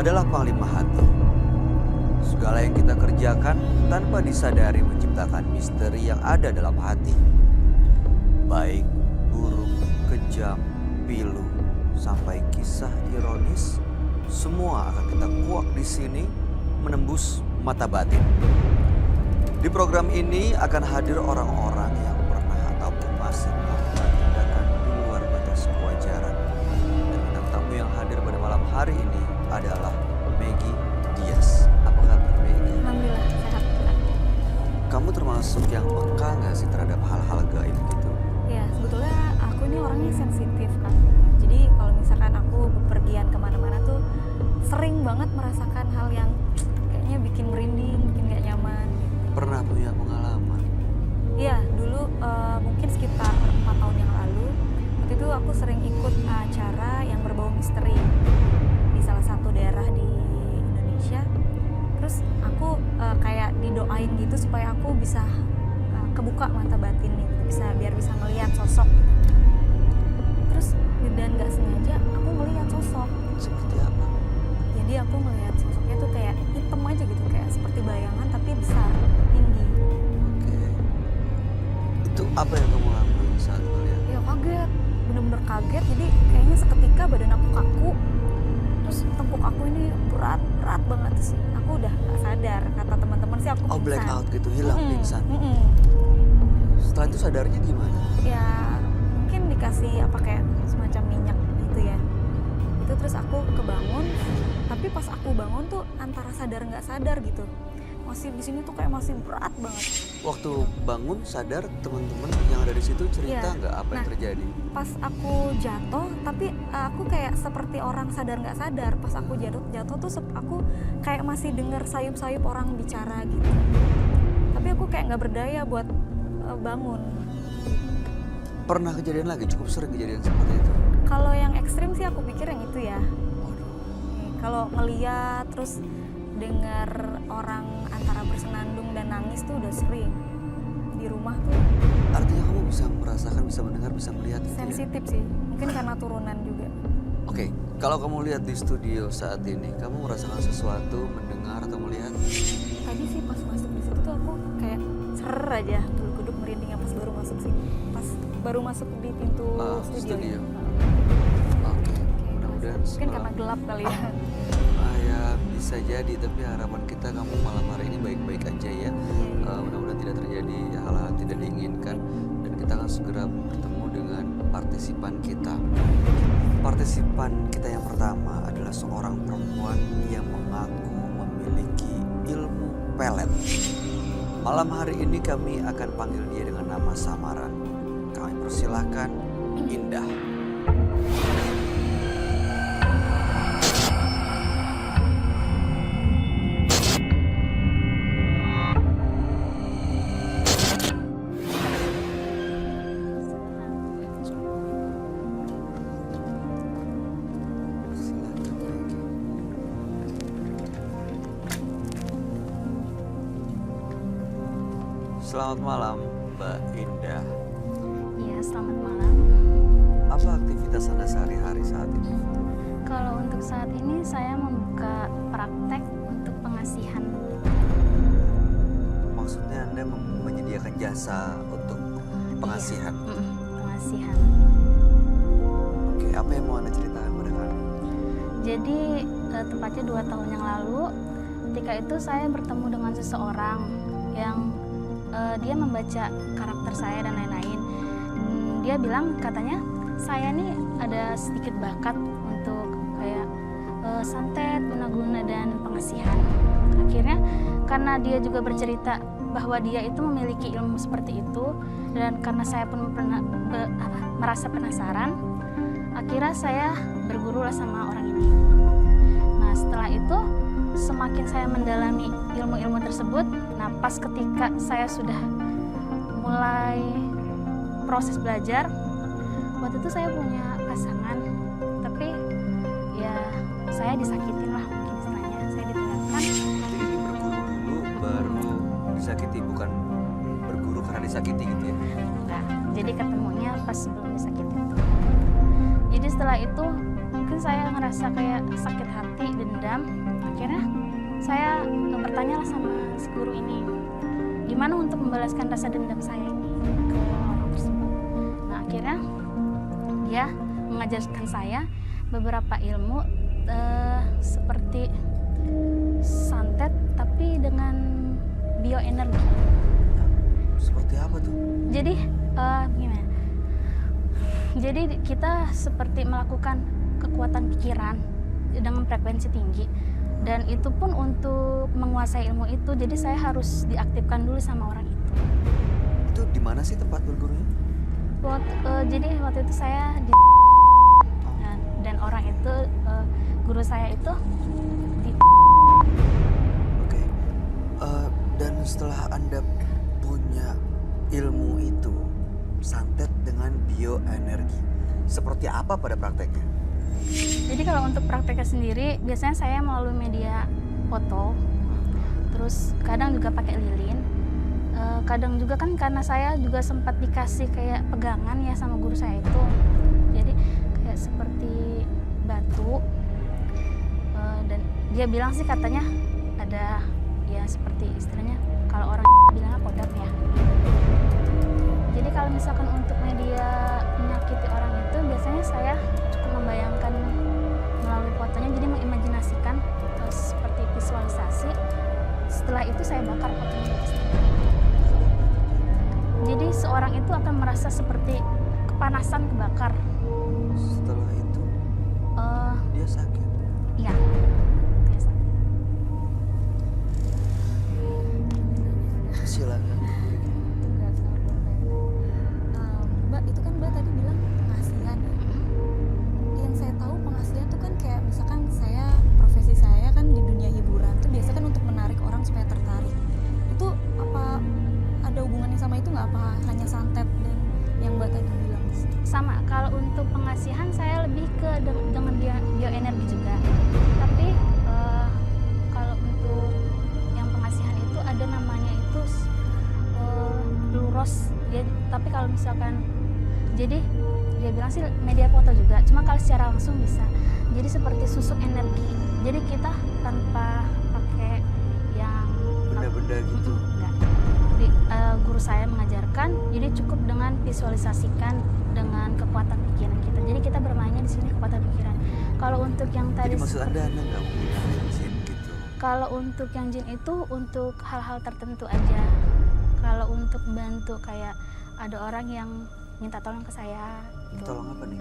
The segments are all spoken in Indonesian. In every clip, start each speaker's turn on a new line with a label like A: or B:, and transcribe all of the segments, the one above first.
A: adalah panglima hati. Segala yang kita kerjakan tanpa disadari menciptakan misteri yang ada dalam hati. Baik, buruk, kejam, pilu, sampai kisah ironis, semua akan kita kuak di sini menembus mata batin. Di program ini akan hadir orang-orang yang pernah ataupun masih melakukan tindakan di luar batas kewajaran. Dan bintang tamu yang hadir pada malam hari ini adalah Maggie Diaz. Apa kabar Maggie?
B: Alhamdulillah sehat Kak.
A: Kamu termasuk yang peka nggak sih terhadap hal-hal gaib gitu?
B: Ya sebetulnya aku ini orangnya sensitif kan. Jadi kalau misalkan aku bepergian kemana-mana tuh sering banget merasakan hal yang kayaknya bikin merinding, bikin gak nyaman gitu.
A: Pernah punya pengalaman?
B: Iya dulu mungkin sekitar 4 tahun yang lalu. Waktu itu aku sering ikut acara yang berbau misteri di salah satu daerah di Indonesia. Terus aku kayak didoain gitu supaya aku bisa kebuka mata batin gitu, biar bisa melihat sosok gitu. Terus dan nggak sengaja aku melihat sosok.
A: Seperti apa?
B: Jadi aku melihat sosoknya tuh kayak hitam aja gitu, kayak seperti bayangan tapi besar, tinggi.
A: Oke. Itu apa yang kamu lakukan saat melihat?
B: Ya kaget, bener-bener kaget. Jadi kayaknya seketika badan aku kaku. Terus tengkuk aku ini berat banget sih. Aku udah nggak sadar, kata teman-teman sih aku
A: Oh,
B: pingsan.
A: black out gitu, hilang pingsan. Setelah itu sadarnya gimana?
B: Ya mungkin dikasih apa kayak semacam minyak gitu ya. Itu terus aku kebangun, tapi pas aku bangun tuh antara sadar nggak sadar gitu. Masih di sini tuh kayak masih berat banget.
A: Waktu bangun sadar, teman-teman yang ada di situ cerita
B: Iya.
A: nggak apa yang
B: Nah,
A: terjadi?
B: Pas aku jatuh, tapi aku kayak seperti orang sadar nggak sadar. Pas aku jatuh tuh aku kayak masih dengar sayup-sayup orang bicara gitu. Tapi aku kayak nggak berdaya buat bangun.
A: Pernah kejadian lagi? Cukup sering kejadian seperti itu?
B: Kalau yang ekstrim sih aku pikir yang itu ya.
A: Waduh.
B: Kalau ngeliat terus dengar orang antara bersenandung dan nangis tuh udah sering. Di rumah tuh
A: Artinya kamu bisa merasakan, bisa mendengar, bisa melihat gitu ya?
B: sensitif sih. Mungkin karena turunan juga.
A: Oke, kalau kamu lihat di studio saat ini, kamu merasakan sesuatu, mendengar atau melihat?
B: Tadi sih pas masuk di situ tuh aku kayak ser aja bulu kuduk merindingnya pas baru masuk sini. Pas baru masuk di pintu
A: Studio.
B: studio.
A: Oke, mudah-mudahan
B: Mungkin karena gelap kali ya.
A: Ya bisa jadi, tapi harapan kita kamu malam hari ini baik-baik aja ya. Mudah-mudahan tidak terjadi hal-hal yang tidak diinginkan, dan kita akan segera bertemu dengan partisipan kita. Partisipan kita yang pertama adalah seorang perempuan yang mengaku memiliki ilmu pelet. Malam hari ini kami akan panggil dia dengan nama samaran. Kami persilahkan Indah. Selamat malam, Mbak Indah.
C: Iya, selamat malam.
A: Apa aktivitas Anda sehari-hari saat ini?
C: Kalau untuk saat ini saya membuka praktek untuk pengasihan.
A: Maksudnya Anda menyediakan jasa untuk pengasihan?
C: Pengasihan.
A: Oke, apa yang mau Anda ceritakan pada kami?
C: Jadi tepatnya 2 tahun yang lalu, ketika itu saya bertemu dengan seseorang yang dia membaca karakter saya dan lain-lain. Dia bilang katanya saya nih ada sedikit bakat untuk kayak santet, guna-guna dan pengasihan. Akhirnya karena dia juga bercerita bahwa dia itu memiliki ilmu seperti itu, dan karena saya pun merasa penasaran, akhirnya saya berguru lah sama orang ini. Nah setelah itu semakin saya mendalami ilmu-ilmu tersebut, nah pas ketika saya sudah mulai proses belajar, waktu itu saya punya pasangan, tapi ya saya disakitin lah mungkin istilahnya, saya ditinggalkan.
A: Jadi berguru dulu baru disakiti, bukan berguru karena disakiti gitu ya?
C: Enggak, jadi ketemunya pas sebelum disakitin. Jadi setelah itu mungkin saya ngerasa kayak sakit hati, dendam. Akhirnya saya bertanya lah sama si guru ini, gimana untuk membalaskan rasa dendam saya ini ke orang tersebut. Nah akhirnya dia mengajarkan saya beberapa ilmu seperti santet tapi dengan bioenergi.
A: Seperti apa tuh?
C: Jadi gimana? Jadi kita seperti melakukan kekuatan pikiran dengan frekuensi tinggi, dan itu pun untuk menguasai ilmu itu. Jadi saya harus diaktifkan dulu sama orang itu.
A: Itu di mana sih tempat bergurunya?
C: Jadi waktu itu saya di dan orang itu guru saya itu di.
A: Oke. Dan setelah Anda punya ilmu itu, santet dengan bioenergi, seperti apa pada prakteknya?
C: Jadi kalau untuk prakteknya sendiri, biasanya saya melalui media foto, terus kadang juga pakai lilin. Kadang juga kan karena saya juga sempat dikasih kayak pegangan ya sama guru saya itu, jadi kayak seperti batu, dan dia bilang sih katanya ada ya seperti istilahnya kalau orang bilangnya kodam ya. Jadi kalau misalkan untuk media menyakiti orang itu, biasanya saya cukup membayangkan melalui fotonya, jadi mengimajinasikan seperti visualisasi. Setelah itu saya bakar fotonya di atas. Jadi seorang itu akan merasa seperti kepanasan, kebakar.
A: Setelah itu dia sakit.
C: Iya.
A: Silakan.
D: Mbak, itu kan Mbak tadi bilang pengasihan. Yang saya tahu pengasihan tuh kan kayak misalkan profesi saya kan di dunia hiburan tuh biasa kan untuk menarik orang supaya tertarik. Itu apa ada hubungannya sama itu nggak, apa hanya santet dan yang Mbak tadi bilang?
C: Sama, kalau untuk pengasihan saya lebih ke dengan bioenergi juga. Tapi kalau untuk yang pengasihan itu ada namanya itu luros. Tapi kalau misalkan, jadi dia bilang sih media foto juga, cuma kalau secara langsung bisa. Jadi seperti susuk energi. Jadi kita tanpa pakai yang
A: Benda-benda gitu.
C: enggak. Jadi, guru saya mengajarkan, jadi cukup dengan visualisasikan dengan kekuatan pikiran kita. Jadi kita bermainnya di sini kekuatan pikiran. Kalau untuk yang tadi
A: Jadi maksud Anda nggak menggunakan jin gitu?
C: kalau untuk yang jin itu untuk hal-hal tertentu aja. Kalau untuk bantu kayak ada orang yang minta tolong ke saya gitu.
A: Tolong apa nih?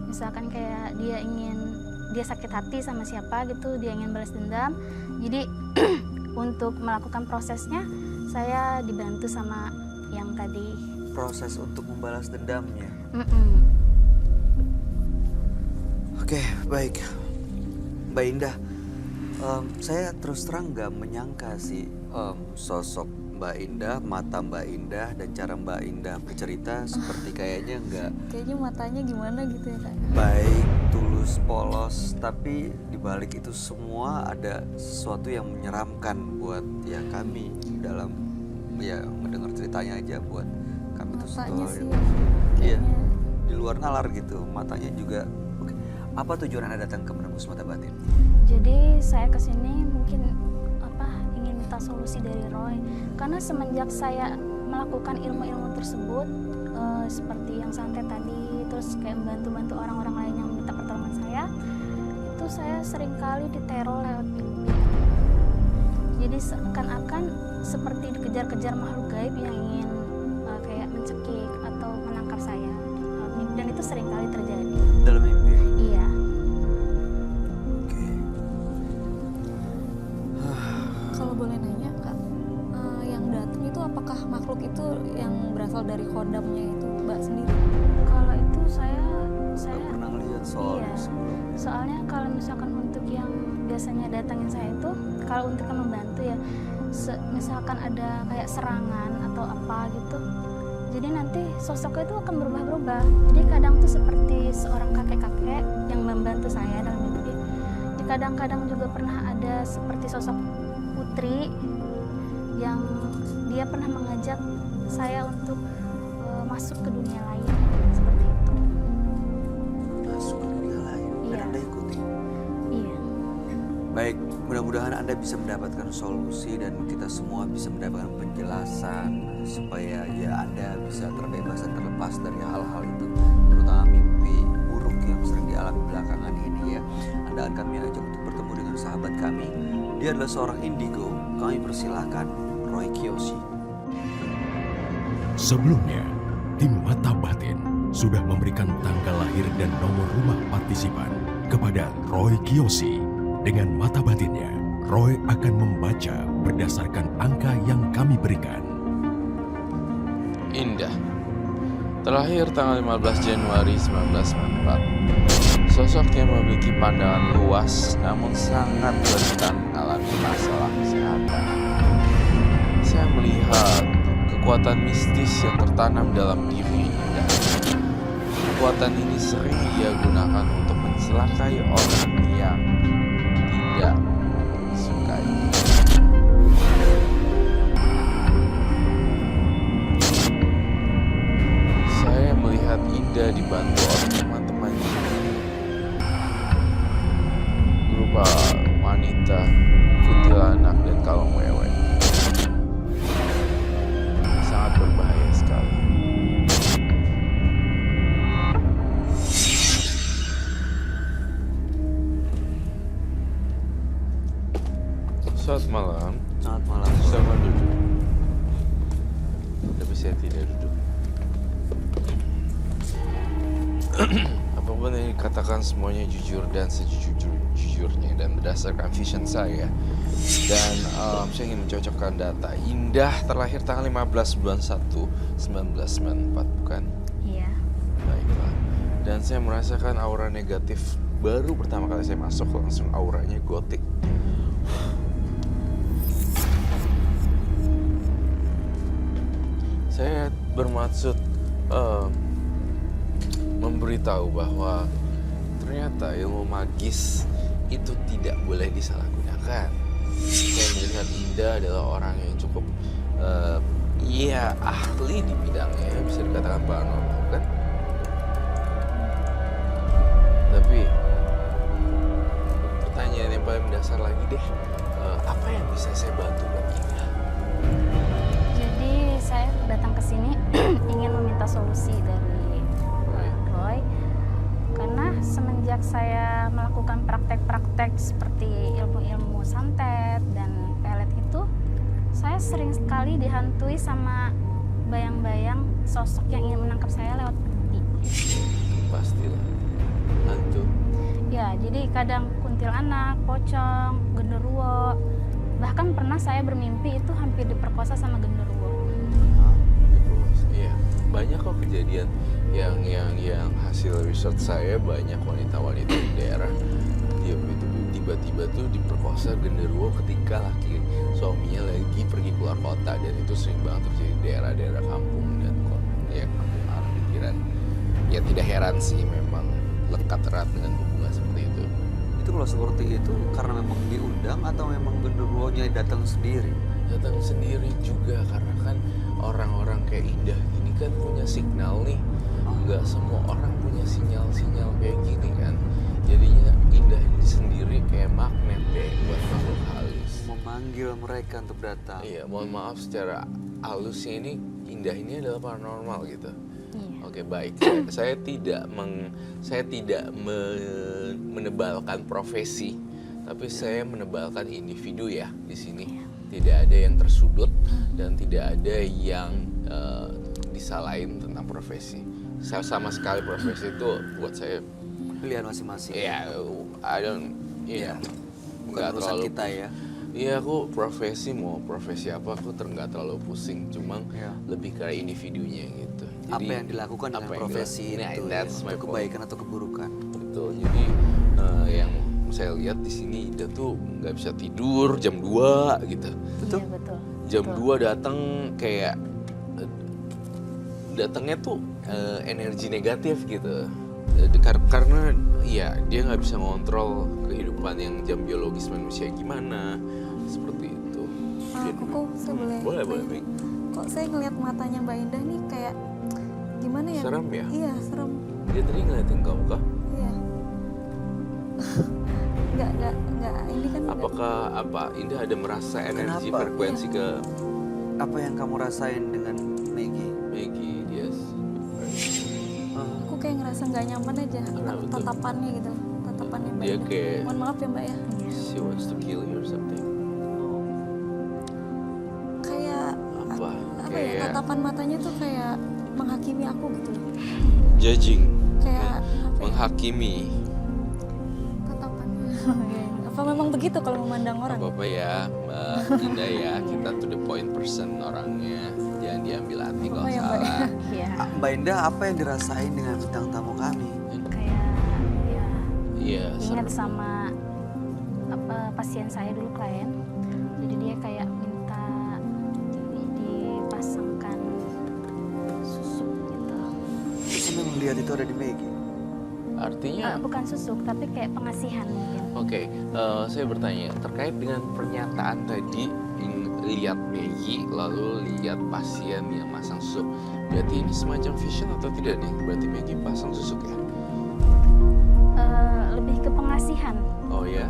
C: Misalkan kayak dia sakit hati sama siapa gitu, dia ingin balas dendam. Jadi untuk melakukan prosesnya saya dibantu sama yang tadi.
A: Proses untuk membalas dendamnya. Oke, baik. Mbak Indah, saya terus terang nggak menyangka sih sosok Mbak Indah, mata Mbak Indah, dan cara Mbak Indah bercerita seperti kayaknya nggak
D: Kayaknya matanya gimana gitu ya Kak?
A: baik, tulus, polos, tapi dibalik itu semua ada sesuatu yang menyeramkan buat ya kami dalam ya mendengar ceritanya aja, buat kami tuh
D: Matanya sih
A: iya,
D: kayaknya.
A: di luar nalar gitu, matanya juga. Oke. Apa tujuan Anda datang ke Menembus Mata Batin?
C: Jadi saya kesini mungkin ingin minta solusi dari Roy, karena semenjak saya melakukan ilmu-ilmu tersebut seperti yang santet tadi, terus kayak membantu orang-orang lain yang minta pertolongan saya, itu saya seringkali diteror lewat mimpi. Jadi seakan-akan seperti dikejar-kejar makhluk gaib yang ingin kayak mencekik atau menangkap saya, dan itu seringkali terjadi.
A: Dalam mimpi?
C: Iya.
A: Oke.
D: Kalau boleh nanya Kak, yang datang itu apakah makhluk itu yang berasal dari kodamnya itu Mbak sendiri?
C: Kalau itu saya
A: Nggak pernah lihat soal
C: iya.
A: sebelumnya.
C: Soalnya kalau misalkan untuk yang biasanya datangin saya itu, kalau untuk yang membantu ya, misalkan ada kayak serangan atau apa gitu, jadi nanti sosoknya itu akan berubah-berubah. Jadi kadang tuh seperti seorang kakek-kakek yang membantu saya dalam mimpi. Jadi kadang-kadang juga pernah ada seperti sosok putri yang dia pernah mengajak saya untuk masuk ke dunia lain seperti itu.
A: Masuk ke dunia lain. Dan
C: Iya.
A: Anda ikut? Baik, mudah-mudahan Anda bisa mendapatkan solusi dan kita semua bisa mendapatkan penjelasan supaya ya Anda bisa terbebas dan terlepas dari hal-hal itu, terutama mimpi buruk yang sering dialami belakangan ini ya. Anda akan kami ajak untuk bertemu dengan sahabat kami. Dia adalah seorang indigo. Kami persilahkan Roy Kiyoshi.
E: Sebelumnya, tim Mata Batin sudah memberikan tanggal lahir dan nomor rumah partisipan kepada Roy Kiyoshi. Dengan mata batinnya, Roy akan membaca berdasarkan angka yang kami berikan.
F: Indah, terlahir tanggal 15 Januari 1994. Sosok yang memiliki pandangan luas namun sangat rentan mengalami masalah kesehatan. Saya melihat kekuatan mistis yang tertanam dalam diri Indah. Kekuatan ini sering ia gunakan untuk mencelakai orang yang tidak disukai. Saya melihat Indah dibantu oleh teman-temannya berupa wanita, kuntilanak, dan kalong wewe. Sangat berbahaya sekali. Selamat malam.
A: Selamat malam.
F: Silakan duduk. Tapi saya tidak duduk. Apapun yang dikatakan semuanya jujur dan sejujur-jujurnya dan berdasarkan vision saya. Dan saya ingin mencocokkan data. Indah terlahir tanggal 15 bulan 1 1994, bukan?
C: Iya.
F: Baiklah. Dan saya merasakan aura negatif baru pertama kali saya masuk, langsung auranya gotik. Saya bermaksud memberitahu bahwa ternyata ilmu magis itu tidak boleh disalahgunakan. Saya melihat Indah adalah orang yang cukup ahli di bidangnya, bisa dikatakan paranormal, kan? Tapi pertanyaan yang paling mendasar lagi deh, apa yang bisa saya bantu buat Indah?
C: Jadi saya datang ke sini ingin meminta solusi dari Roy, karena semenjak saya melakukan praktek-praktek seperti ilmu-ilmu santet dan pelet itu, saya sering sekali dihantui sama bayang-bayang sosok yang ingin menangkap saya lewat mimpi.
F: Pastilah hantu.
C: Ya, jadi kadang kuntilanak, pocong, genderuwo. Bahkan pernah saya bermimpi itu hampir diperkosa sama genderuwo.
F: Iya, banyak kok kejadian yang hasil riset saya, banyak wanita-wanita di daerah dia itu tiba-tiba tuh diperkosa genderuwo ketika laki suaminya lagi pergi keluar kota, dan itu sering banget terjadi di daerah-daerah kampung dan kampung arah pikiran. Ya tidak heran sih, memang lekat erat dengan hubungan seperti itu.
A: Itu kalau seperti itu karena memang diundang atau memang genderuwonya datang sendiri?
F: Datang sendiri juga, karena kan orang-orang kayak Indah ini kan punya signal nih. Nggak semua orang punya sinyal-sinyal kayak gini kan. Jadinya Indah ini sendiri kayak magnet deh buat makhluk halus.
A: Memanggil mereka untuk datang.
F: Iya, mohon maaf secara halusnya ini Indah ini adalah paranormal gitu.
C: Iya.
F: Oke, baik. Saya tidak menebalkan profesi, tapi saya menebalkan individu ya di sini. Tidak ada yang tersudut dan tidak ada yang disalahin tentang profesi. Sama sekali profesi itu buat saya
A: Pilihan masing-masing.
F: ya
A: Bukan urusan kita ya.
F: Iya, aku mau profesi apa aku nggak terlalu pusing, cuma
A: Iya.
F: lebih ke individunya gitu.
A: Apa yang dilakukan dengan
F: apa yang
A: profesi
F: dilakukan.
A: itu
F: Nah, that's
A: ya,
F: my
A: untuk
F: point.
A: kebaikan atau keburukan.
F: Betul. Jadi yang saya lihat di sini Ida tuh nggak bisa tidur jam 2 gitu.
A: Betul?
C: Iya, betul.
F: Jam
C: Betul.
F: 2 datang kayak datangnya tuh energi negatif gitu. Karena ya dia nggak bisa ngontrol kehidupan yang jam biologis manusia gimana, seperti itu.
D: Kok saya boleh?
F: Boleh, Mik.
D: Kok saya ngeliat matanya Mbak Indah nih kayak gimana ya?
F: Serem ya?
D: Iya, serem.
F: Dia tadi ngeliatin kamu kah?
D: Iya. nggak ini kan nggak-
F: Apakah Indah ada merasa energi
A: Kenapa?
F: frekuensi ke
A: Apa yang kamu rasain dengan Maggie?
F: Maggie dia?
D: aku kayak ngerasa nggak nyaman aja
F: Kenapa tuh?
D: tatapannya gitu, tatapannya Mbak
F: Dia
D: Indah.
F: kayak
D: Mohon maaf ya Mbak ya,
F: she wants to kill you or something.
D: kayak
F: Apa?
D: apa ya,
F: Kayak
D: tatapan matanya tuh kayak menghakimi aku gitu loh.
F: judging,
D: Kayak apa ya,
F: menghakimi.
D: tatapannya apa memang begitu kalau memandang orang?
F: Apa ya Mbak Indah ya, kita to the point person orangnya, jangan diambil hati kalau
D: Oh, ya, Mbak.
F: salah.
C: Iya,
A: Mbak Indah, apa yang dirasain dengan bintang tamu kami?
C: kayak ya
F: Iya,
C: ingat
F: seru.
C: sama pasien saya dulu, klien. Jadi dia kayak minta dipasangkan susuk gitu.
A: Terus memang lihat itu ada di Maggie.
F: Artinya
C: Bukan susuk, tapi kayak pengasihan mungkin.
F: oke, saya bertanya terkait dengan pernyataan tadi lihat Maggie lalu lihat pasien yang masang susuk. Berarti ini semacam vision atau tidak nih? Berarti Maggie pasang susuk ya?
C: Lebih ke pengasihan.
F: Oh ya?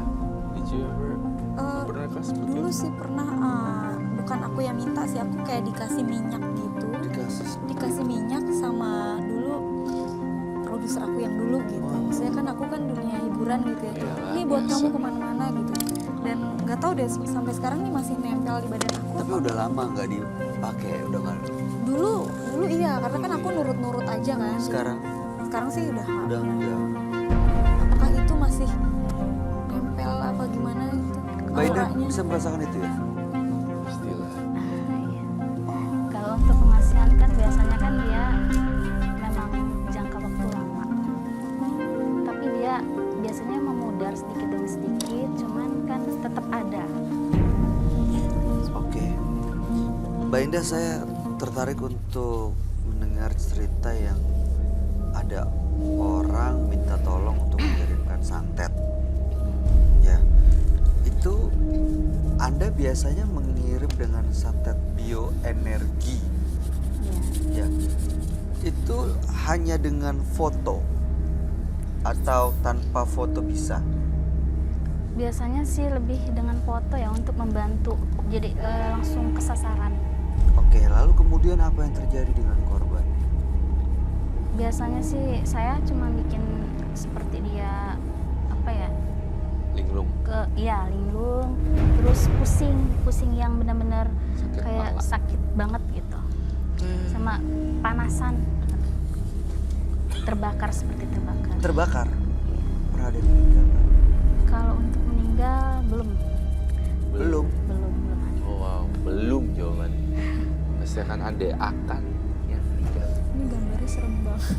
F: Did you ever
D: Eh,
F: pernah seperti
D: dulu
F: itu?
D: sih pernah, bukan aku yang minta sih, aku kayak dikasih minyak gitu, dikasih minyak sama dulu produser aku yang dulu gitu. Maksudnya kan aku kan dunia hiburan gitu ya,
F: Iyalah,
D: ini buat
F: biasa.
D: kamu kemana-mana gitu. Dan nggak tahu deh sampai sekarang nih masih nempel di badan aku.
A: Tapi
D: apa.
A: udah lama nggak dipakai, udah nggak.
D: Dulu iya, karena kan aku nurut-nurut aja kan.
A: Sekarang
D: sih udah.
A: udah enggak.
D: Apakah itu masih nempel apa gimana gitu?
A: Mbak Indah
D: auranya?
A: bisa merasakan itu ya?
F: Pastilah.
C: Iya. Kalau untuk pengasihan kan biasanya kan dia memang jangka waktu lama. Tapi dia biasanya memudar sedikit demi sedikit, cuman kan tetap ada.
A: Oke. Mbak Indah, saya tertarik untuk mendengar cerita yang ada orang minta tolong untuk mengirimkan santet. Ya, itu Anda biasanya mengirim dengan santet bioenergi.
C: Iya.
A: Ya, itu hanya dengan foto atau tanpa foto bisa?
C: Biasanya sih lebih dengan foto ya untuk membantu. Jadi langsung ke sasaran.
A: Oke, lalu kemudian apa yang terjadi dengan korban?
C: Biasanya sih saya cuma bikin seperti dia apa ya?
F: Linglung.
C: Linglung, terus pusing yang benar-benar
F: Sakit
C: kayak
F: kepala.
C: sakit banget gitu, sama panasan, terbakar seperti terbakar.
A: Terbakar? Pernah ada yang meninggal nggak?
C: Kalau untuk meninggal belum
A: Belum.
C: ada.
F: Oh wow, belum jawaban. Pasti akan ada yang meninggal.
D: Ini gambarnya serem banget.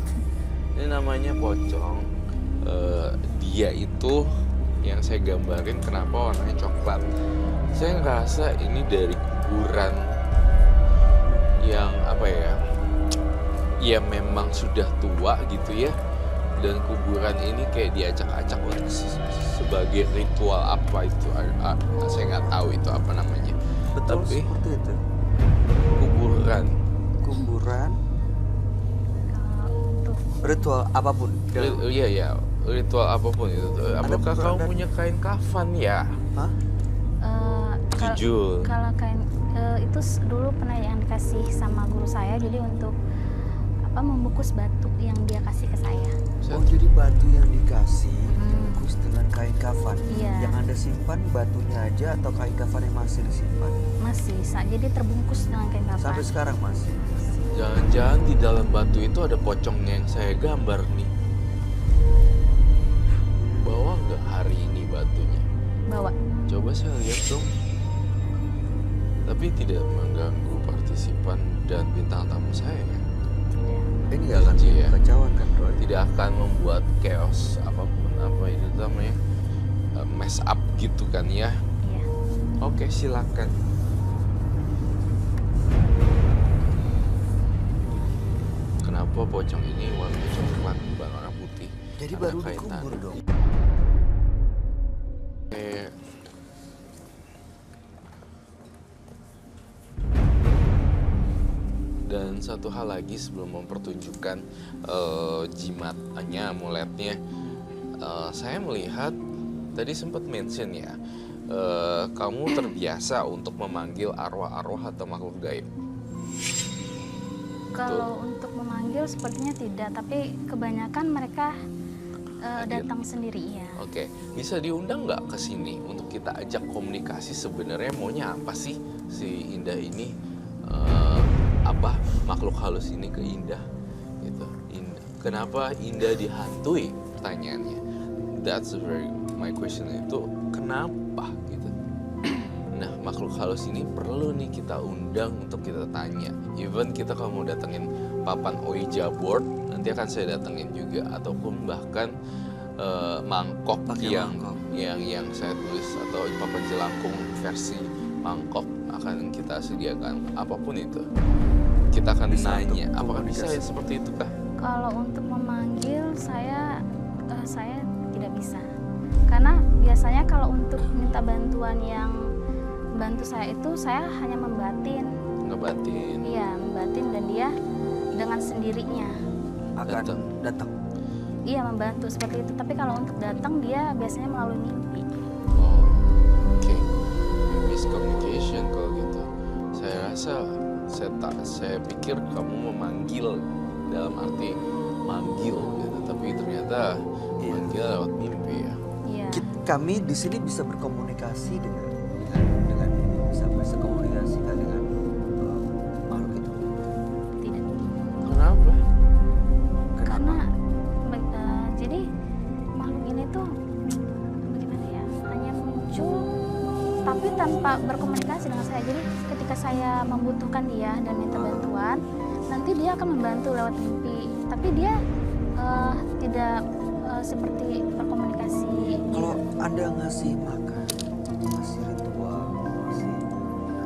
F: Ini namanya pocong. Dia itu yang saya gambarin kenapa warnanya coklat. Saya ngerasa ini dari kuburan yang apa ya? Ya memang sudah tua gitu ya. Dan kuburan ini kayak diacak-acak untuk sebagai ritual apa itu? Saya nggak tahu itu apa namanya.
A: Betul
F: Tapi
A: seperti itu.
F: kuburan.
A: Kuburan,
C: Kalau untuk
A: ritual apapun.
F: Iya, ritual apapun itu. Apakah
A: kuburan
F: kamu
A: dan-
F: punya kain kafan ya?
A: Hah?
F: Jujur.
C: kalau kain itu dulu pernah yang dikasih sama guru saya, jadi untuk membungkus batu yang dia kasih ke saya.
A: Oh, jadi batu yang dikasih dibungkus dengan kain kafan.
C: Iya.
A: Yang Anda simpan batunya aja atau kain kafan yang masih disimpan?
C: Masih jadi terbungkus dengan kain kafan.
A: Sampai sekarang masih.
F: Jangan-jangan di dalam batu itu ada pocongnya yang saya gambar nih. Bawa nggak hari ini batunya?
C: Bawa.
F: Coba saya lihat dong. Tapi tidak mengganggu partisipan dan bintang tamu saya ya.
A: Ini nggak akan
F: Janji ya.
A: kekacauan kan, Roy?
F: Tidak akan membuat chaos apapun apa itu namanya mess up gitu kan ya.
C: Iya.
F: Oke, silakan. Kenapa pocong ini warna coklat bukan warna putih?
A: Jadi
F: Ada
A: baru
F: kaitan.
A: dikubur dong.
F: Dan satu hal lagi sebelum mempertunjukkan jimatnya, amuletnya, saya melihat tadi sempat mention ya, kamu terbiasa untuk memanggil arwah-arwah atau makhluk gaib.
C: Kalau untuk memanggil sepertinya tidak, tapi kebanyakan mereka
F: Hadir.
C: datang sendiri ya.
F: Oke, bisa diundang nggak ke sini untuk kita ajak komunikasi sebenarnya maunya apa sih si Indah ini, apa makhluk halus ini ke Indah gitu. Kenapa Indah dihantui, pertanyaannya. That's my question itu kenapa gitu. Nah, makhluk halus ini perlu nih kita undang untuk kita tanya. Even kita kalau mau datengin papan Ouija board, nanti akan saya datengin juga, ataupun bahkan mangkok
A: Pakai
F: yang
A: mangkok.
F: yang saya tulis, atau papan jelangkung versi mangkok akan kita sediakan, apapun itu. Kita akan
A: Bisa
F: nanya,
A: untuk
F: apakah bisa
A: komunikasi.
F: seperti itu kah?
C: Kalau untuk memanggil saya tidak bisa. Karena biasanya kalau untuk minta bantuan yang bantu saya itu saya hanya membatin.
F: Ngebatin.
C: Iya, membatin dan dia dengan sendirinya.
A: Akan
F: Datang.
A: datang.
C: Iya, membantu seperti itu. Tapi kalau untuk datang dia biasanya melalui mimpi.
F: Oh, oke. Miscommunication kalau gitu. Saya rasa saya pikir kamu memanggil dalam arti manggil gitu, tapi ternyata
A: Iya.
F: manggil lewat mimpi ya.
C: Iya.
A: Kami di sini bisa berkomunikasi dengan bisa komunikasi kan dengan makhluk itu.
C: Tidak.
F: Kenapa?
C: Karena jadi makhluk ini tuh bagaimana ya? Hanya muncul tapi tanpa berkomunikasi dengan saya. Jadi ketika saya membutuhkan dia dan minta bantuan, nanti dia akan membantu lewat mimpi. Tapi dia tidak seperti berkomunikasi.
A: Kalau Anda ngasih makan, ngasih ritual, ngasih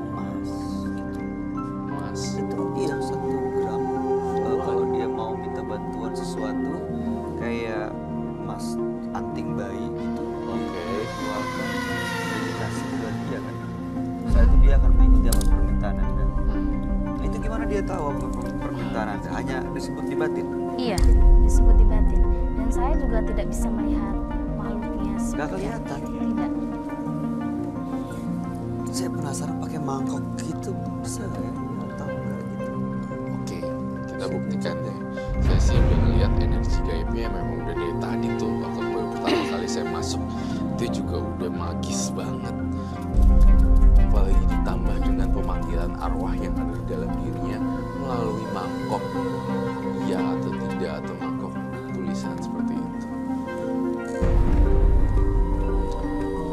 A: emas gitu.
F: Mas.
A: Itu iya 1 gram. Kalau dia mau minta bantuan sesuatu kayak emas anting bayi gitu,
F: Oke.
A: keluarkan dikasih ke dia kan. Saat itu dia akan mengikuti apa permintaan Anda. Nah, itu gimana dia tahu apa permintaan Anda? Hanya disebut di batin.
C: Iya, disebut di batin. Dan saya juga tidak bisa melihat makhluknya.
A: Nggak
C: seperti
A: kelihatan.
C: apa. Tidak.
A: Saya penasaran pakai mangkok gitu bisa nggak ya? Dia tahu nggak gitu?
F: Oke, kita buktikan deh. Saya sih udah ngeliat energi gaibnya memang udah dari tadi tuh. Waktu baru pertama kali saya masuk, itu juga udah magis banget. Apalagi ditambah dengan pemanggilan arwah yang ada di dalam dirinya melalui mangkok. Iya atau tidak, atau mangkok tulisan seperti itu.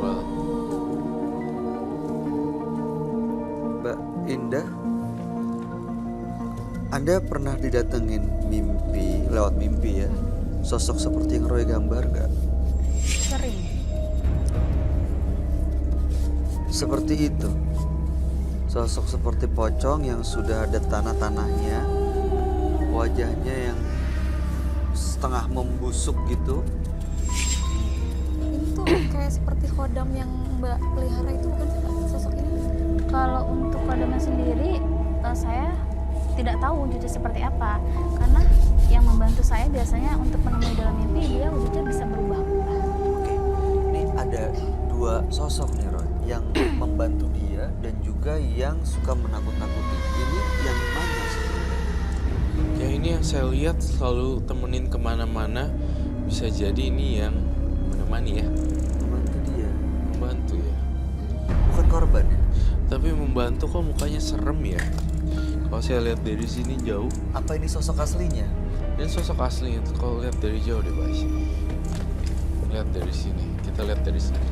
F: Well,
A: Mbak Indah, Anda pernah didatengin mimpi, lewat mimpi ya? Sosok seperti yang Roy gambar nggak?
C: Sering.
A: Seperti itu. Sosok seperti pocong yang sudah ada tanah-tanahnya, wajahnya yang setengah membusuk gitu.
D: Ini tuh kayak seperti kodam yang Mbak pelihara itu bukan sih Mbak, sosok ini?
C: Kalau untuk kodamnya sendiri, saya tidak tahu wujudnya seperti apa. Karena yang membantu saya biasanya untuk menemui dalam mimpi, dia wujudnya bisa berubah-ubah.
A: Oke, ini ada 2 sosok nih Roy, yang membantu dia dan juga yang suka menakut-nakuti. Ini yang mana sebenarnya?
F: ya ini yang saya lihat selalu temenin kemana-mana. Bisa jadi ini yang menemani ya,
A: Membantu dia,
F: membantu ya.
A: bukan korban ya?
F: Tapi membantu kok mukanya serem ya. Kalau saya lihat dari sini jauh,
A: Apa ini sosok aslinya?
F: ini sosok asli itu kalau lihat dari jauh deh guys. Lihat dari sini, kita lihat dari sini.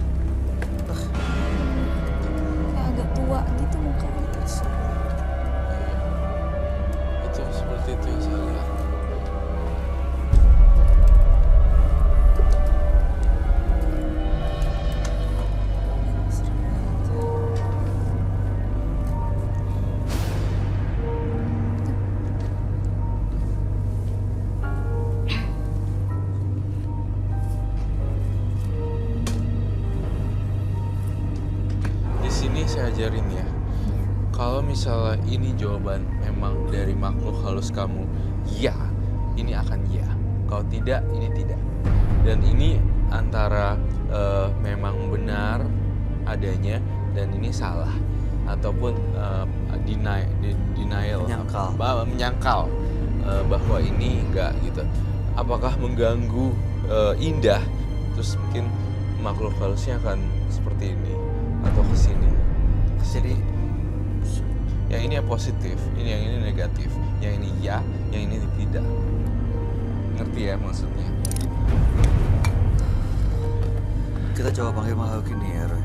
D: Kayak agak tua gitu mukanya.
F: Itu seperti itu yang saya lihat. Di sini saya ajarin ya. Kalau misalnya ini jawaban memang dari makhluk halus kamu, ya, ini akan ya. Kalau tidak, ini tidak. Dan ini antara memang benar adanya dan ini salah, ataupun denial, menyangkal bahwa ini enggak gitu. Apakah mengganggu indah, terus mungkin makhluk halusnya akan seperti ini atau kesini.
A: Jadi
F: Yang ini positif, yang ini negatif, yang ini ya, yang ini tidak. Ngerti ya maksudnya?
A: kita coba panggil makhluk ini ya, Roy.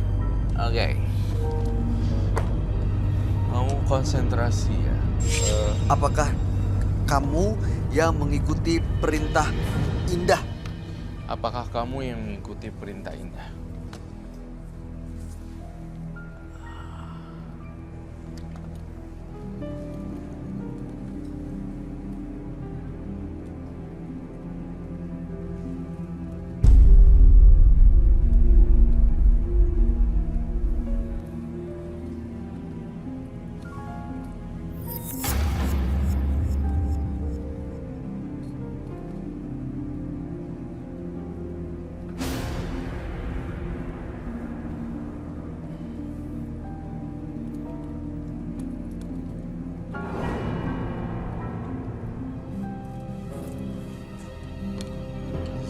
F: Oke. Kamu konsentrasi ya.
A: Apakah kamu yang mengikuti perintah Indah?
F: Apakah kamu yang mengikuti perintah Indah?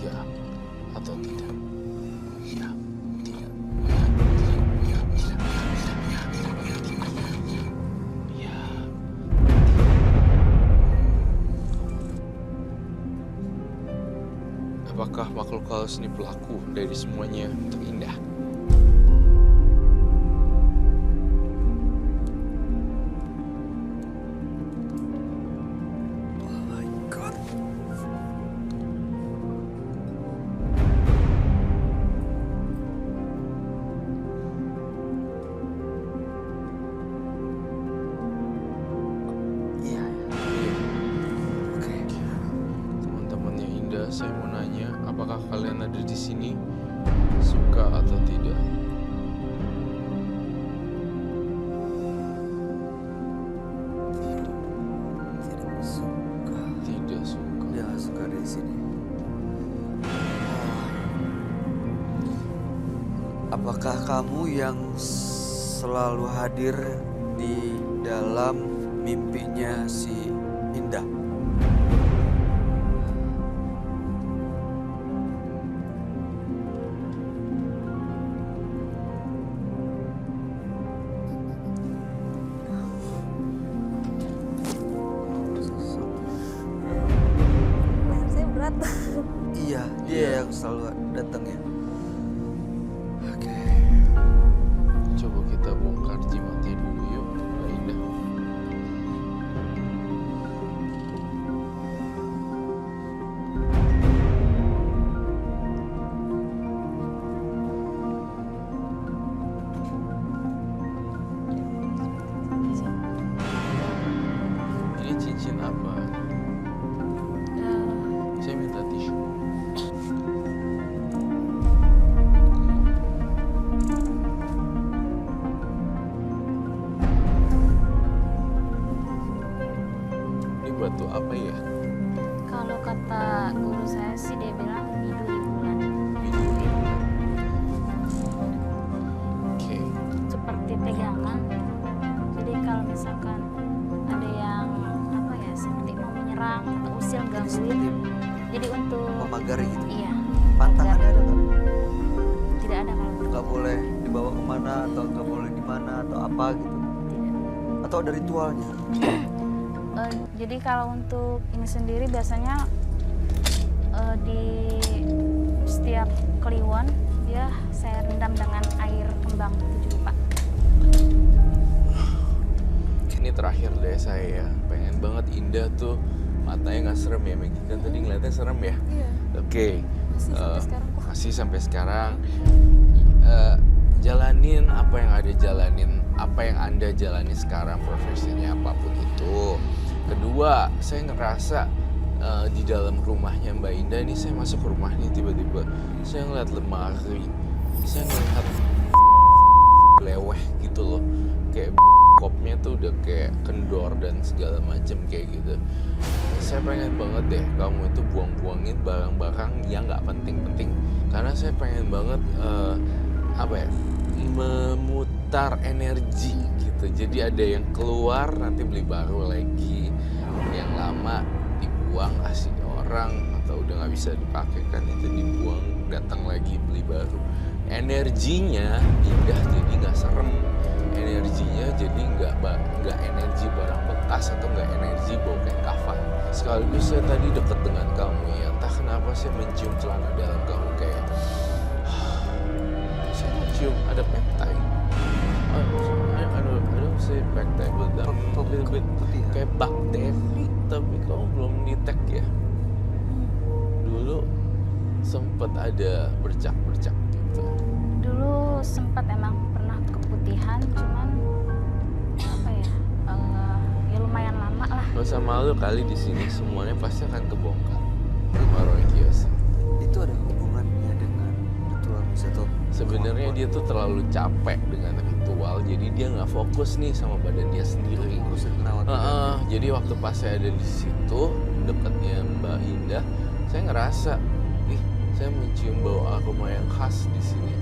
F: Ya atau tidak? Ya, tidak. Ya, tidak. Ya. Apakah makhluk halus ini pelaku dari semuanya untuk Indah?
A: Oh my god. Iya. Oke.
F: Teman-temannya Indah, saya mau nanya, apakah kalian ada di sini suka atau tidak?
A: Tidak suka.
F: Tidak suka.
A: Dia nggak suka di sini. Apakah kamu yang selalu hadir di dalam mimpinya si Indah?
B: Leher saya berat.
A: Iya, dia yang selalu datang ya. Oke.
F: Coba kita bongkar jimatnya dulu yuk, Mbak Indah. Ini cincin apa? Saya minta tisu. Ini batu apa ya?
C: Kalau kata guru saya sih dia bilang biduri bulan.
F: Biduri. Oke.
C: Seperti pegangan. Jadi kalau misalkan ada yang apa ya seperti mau menyerang atau usil gangguin.
A: Seperti
C: Jadi untuk
A: memagari gitu.
C: iya
A: Pantangannya ada nggak?
C: tidak ada kalau untuk
A: Nggak boleh dibawa kemana atau nggak boleh di mana atau apa gitu?
C: tidak.
A: Atau ada ritualnya?
C: Jadi kalau untuk ini sendiri biasanya di setiap kliwon dia saya rendam dengan air kembang tujuh rupa.
F: Ini terakhir deh saya ya. Pengen banget Indah tuh matanya nggak serem ya, Maggie kan tadi ngeliatnya serem ya.
D: Iya,
F: Oke.
D: masih sampai sekarang kok.
F: Masih sampai sekarang. Jalanin apa yang ada jalanin, apa yang Anda jalani sekarang, profesinya apapun itu. Kedua, saya ngerasa di dalam rumahnya Mbak Indah ini, saya masuk ke rumah ini tiba-tiba saya ngeliat lemari, saya ngeliat leweh gitu loh, kayak kopnya tuh udah kayak kendor dan segala macem kayak gitu. Saya pengen banget deh kamu itu buang-buangin barang-barang yang nggak penting-penting, karena saya pengen banget memutar energi gitu. Jadi ada yang keluar nanti beli baru lagi, yang lama dibuang kasih orang, atau udah nggak bisa dipakai kan itu dibuang, datang lagi beli baru. Energinya indah jadi nggak serem, energinya jadi nggak energi barang bekas atau nggak energi bau kayak kafan. Sekaligus saya tadi deket dengan kamu ya, entah kenapa saya mencium celana dalam kamu kayak saya mencium ada peptide. Aduh, saya peptide betul, little bit kayak bakteri, tapi kamu belum detect ya. Dulu sempet ada bercak-bercak gitu.
C: Dulu sempat emang pernah keputihan, cuman apa ya, ya lumayan lama lah.
F: Gak usah malu kali di sini, semuanya pasti akan kebongkar. Rumah Roy Kiyoshi.
A: Itu ada hubungannya dengan ritual misa atau
F: Sebenarnya dia tuh terlalu capek dengan ritual, jadi dia nggak fokus nih sama badan dia sendiri.
A: urusan perawatan?
F: Jadi waktu pas saya ada di situ dekatnya Mbak Indah, saya ngerasa, saya mencium bau aroma yang khas di sini,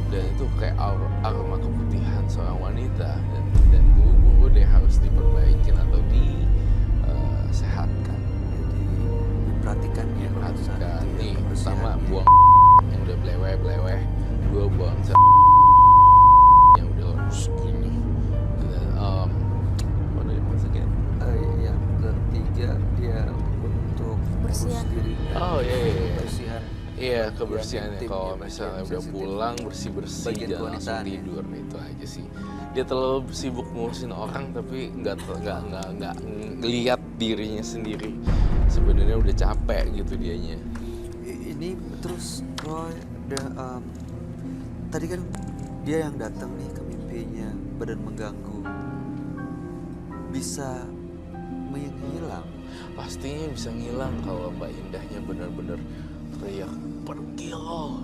F: dan itu kayak aroma keputihan seorang wanita, dan buru-buru deh harus diperbaikin atau disehatkan.
A: Jadi diperhatikan ya pada saat
F: Perhatikan
A: itu ya,
F: nih,
A: kebersihannya.
F: pertama buang yang udah beleweh, gue buang yang udah lurus gini. Dan what do you masukin?
A: Yang ketiga dia untuk
D: Kebersihan.
A: mengurus dirinya.
F: Oh iya.
A: Kebersihan.
F: Iya, kebersihannya
A: Intim,
F: kalau
A: ya,
F: misalnya
A: bagian
F: udah
A: sensitif.
F: pulang bersih-bersih
A: Bagian
F: dan langsung
A: kewanitaan, ya.
F: tidur, itu aja sih. Dia terlalu sibuk ngurusin orang tapi nggak ngeliat dirinya sendiri. Sebenarnya udah capek gitu dianya.
A: Ini terus Roy tadi kan dia yang datang nih ke mimpinya, badan mengganggu, bisa menghilang.
F: Pastinya bisa ngilang kalau Mbak Indahnya benar-benar teriak pergi lo.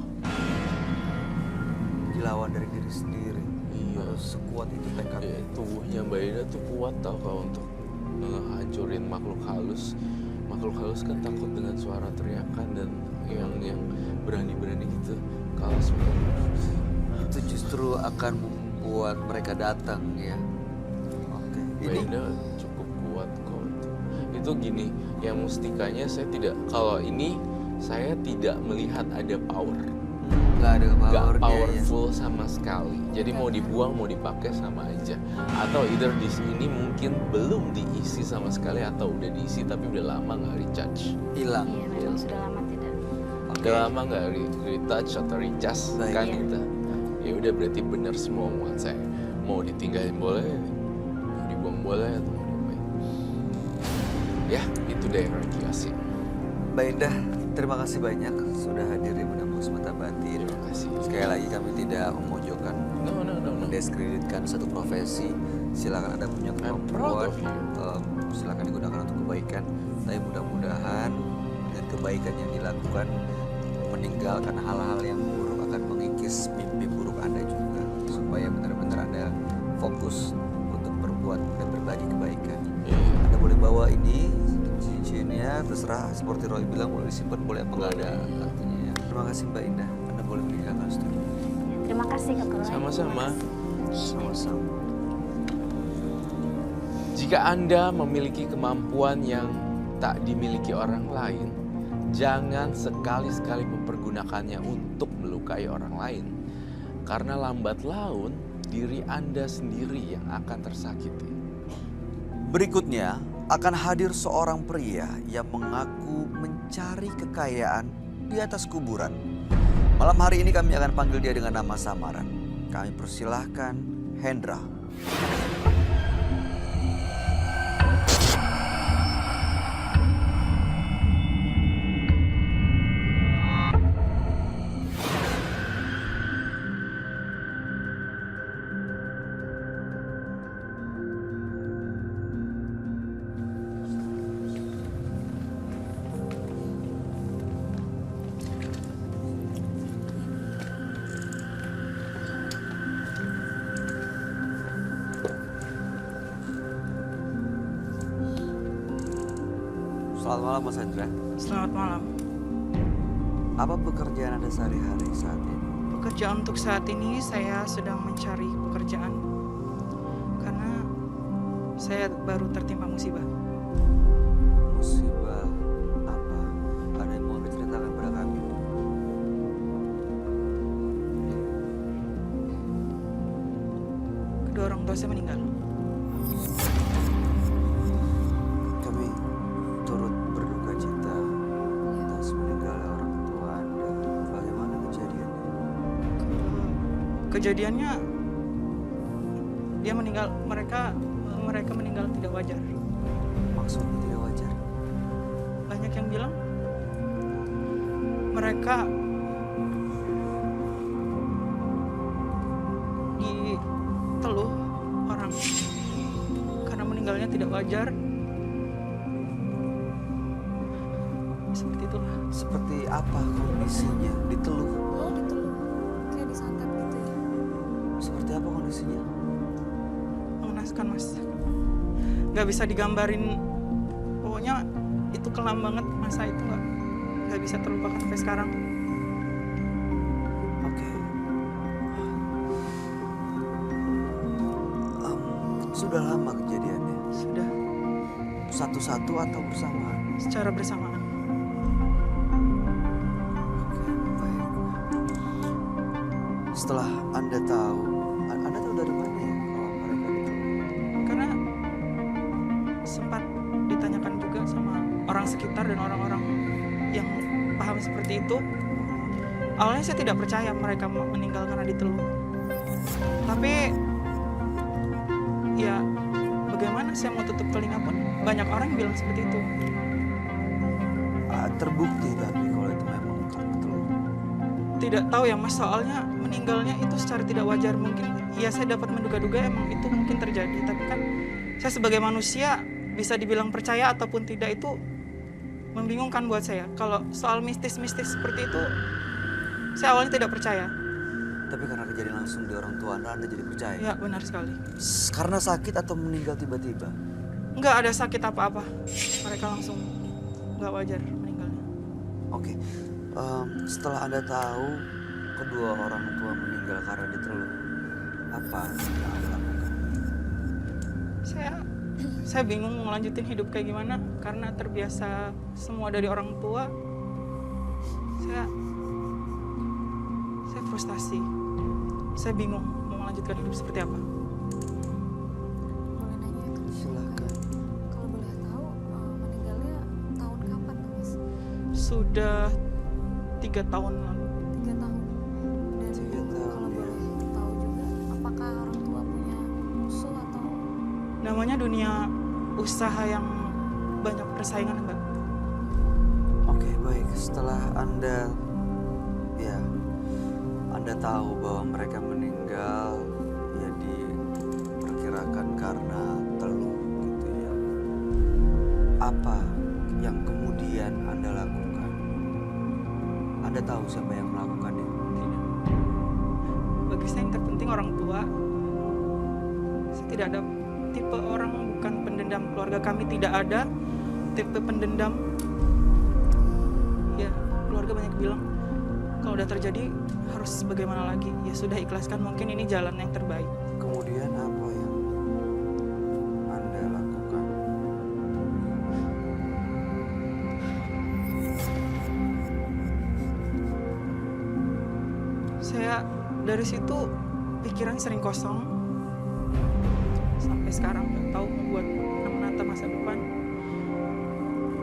A: Dilawan dari diri sendiri.
F: Iya.
A: Harus sekuat itu tekadnya.
F: Tubuhnya Mbak Indah tuh kuat tau kalau untuk ngehancurin makhluk halus. Makhluk halus kan takut dengan suara teriakan dan yang berani-berani gitu. Kalau sebenarnya
A: Itu justru akan membuat mereka datang ya. Oke.
F: Mbak
A: Ini
F: Indah cukup kuat kok. Itu gini, yang mustikanya saya tidak, kalau ini saya tidak melihat ada power.
A: nggak ada
F: Nggak
A: powernya ya.
F: powerful sama sekali. Jadi mau dibuang mau dipakai sama aja. Atau either di sini mungkin belum diisi sama sekali atau udah diisi tapi udah lama nggak recharge.
A: Hilang.
C: Iya, memang sudah lama tidak.
A: Oke.
F: Udah lama nggak retouch atau recharge
A: Baik.
F: kan
C: Iya.
F: gitu. Ya udah berarti benar semua omongan saya. Mau ditinggalin boleh, mau dibuang boleh atau mau diapain. Ya itu deh Roy Kiyoshi.
A: Mbak Indah, terima kasih banyak sudah hadir di Menembus Mata Batin.
F: Terima kasih.
A: Sekali lagi kami tidak memojokkan,
F: No.
A: mendiskreditkan satu profesi. Silakan Anda punya
F: I'm proud
A: kemampuan,
F: of you.
A: silakan digunakan untuk kebaikan. Tapi mudah-mudahan dengan kebaikan yang dilakukan, meninggalkan hal-hal yang buruk akan mengikis mimpi buruk Anda juga, supaya benar-benar Anda fokus untuk berbuat dan berbagi kebaikan.
F: Iya.
A: Anda boleh bawa ini cincinnya, terserah seperti Roy bilang, boleh disimpan, boleh apa nggak ada artinya ya. Terima kasih Mbak Indah, Anda boleh meninggalkan studio.
C: Terima kasih Kak Roy.
F: Sama-sama.
A: Sama-sama.
F: Jika Anda memiliki kemampuan yang tak dimiliki orang lain, jangan sekali-sekali mempergunakannya untuk melukai orang lain. Karena lambat laun, diri Anda sendiri yang akan tersakiti.
A: Berikutnya akan hadir seorang pria yang mengaku mencari kekayaan di atas kuburan. Malam hari ini kami akan panggil dia dengan nama samaran. Kami persilahkan Hendra. Selamat malam Mas Hendra.
G: Selamat malam.
A: Apa pekerjaan Anda sehari-hari saat ini?
G: Pekerjaan untuk saat ini saya sedang mencari pekerjaan karena saya baru tertimpa musibah.
A: Musibah apa? Ada yang mau diceritakan pada kami?
G: Kedua orang tua saya meninggal.
A: Kami turut berduka cita atas meninggalnya orang tua Anda. Bagaimana kejadiannya?
G: Kejadiannya dia meninggal, mereka meninggal tidak wajar.
A: Maksudnya tidak wajar?
G: Banyak yang bilang mereka diteluh orang karena meninggalnya tidak wajar. Seperti itulah.
A: Seperti apa kondisinya? Diteluh?
D: Oh, diteluh. Kayak disantet gitu ya.
A: Seperti apa kondisinya?
G: Mengenaskan, Mas. Nggak bisa digambarin. Pokoknya itu kelam banget, masa itu nggak bisa terlupakan sampai sekarang.
A: Oke. Sudah lama kejadiannya?
G: Sudah
A: Satu-satu atau bersamaan?
G: secara bersamaan.
A: Oke, baik. Setelah Anda tahu dari mana ya kalau mereka diteluh?
G: Karena sempat ditanyakan juga sama orang sekitar dan orang-orang yang paham seperti itu. Awalnya saya tidak percaya mereka meninggal karena diteluh. Tapi ya bagaimana saya mau tutup telinga pun banyak orang yang bilang seperti itu.
A: Terbukti tapi kalau itu memang karena teluh.
G: Tidak tahu ya Mas, soalnya meninggalnya itu secara tidak wajar. Mungkin ya saya dapat menduga-duga emang itu mungkin terjadi. Tapi kan saya sebagai manusia bisa dibilang percaya ataupun tidak itu membingungkan buat saya. Kalau soal mistis-mistis seperti itu saya awalnya tidak percaya.
A: Tapi karena kejadian langsung di orang tua Anda jadi percaya?
G: Ya benar sekali.
A: Karena sakit atau meninggal tiba-tiba?
G: Nggak ada sakit apa-apa. Mereka langsung nggak wajar meninggalnya.
A: Oke. Setelah Anda tahu kedua orang tua meninggal karena diteluh, apa yang Anda lakukan?
G: Saya bingung mau lanjutin hidup kayak gimana karena terbiasa semua dari orang tua. Saya frustasi. Saya bingung mau melanjutkan hidup seperti apa.
D: Boleh nanya ya, Kak?
A: Silakan.
D: Kalau boleh tahu, meninggalnya tahun kapan tuh, Mas?
G: Sudah 3 tahun lalu.
D: 3 tahun. Dan
A: 3 tahun,
D: kalau
A: ya.
D: boleh tahu juga, apakah orang tua punya musuh atau
G: Namanya dunia usaha yang banyak persaingan, Mbak.
A: Oke, baik. Setelah Anda tahu bahwa mereka meninggal ya diperkirakan karena teluh gitu ya. Apa yang kemudian Anda lakukan? Anda tahu siapa yang melakukannya?
G: Tidak. Bagi saya yang terpenting orang tua. Saya tidak ada tipe orang, bukan pendendam. Keluarga kami tidak ada tipe pendendam. Ya, keluarga banyak bilang kalau udah terjadi harus bagaimana lagi. Ya sudah, ikhlaskan, mungkin ini jalan yang terbaik.
A: Kemudian apa yang Anda lakukan?
G: Saya dari situ pikiran sering kosong. Sampai sekarang nggak tahu membuat menata masa depan.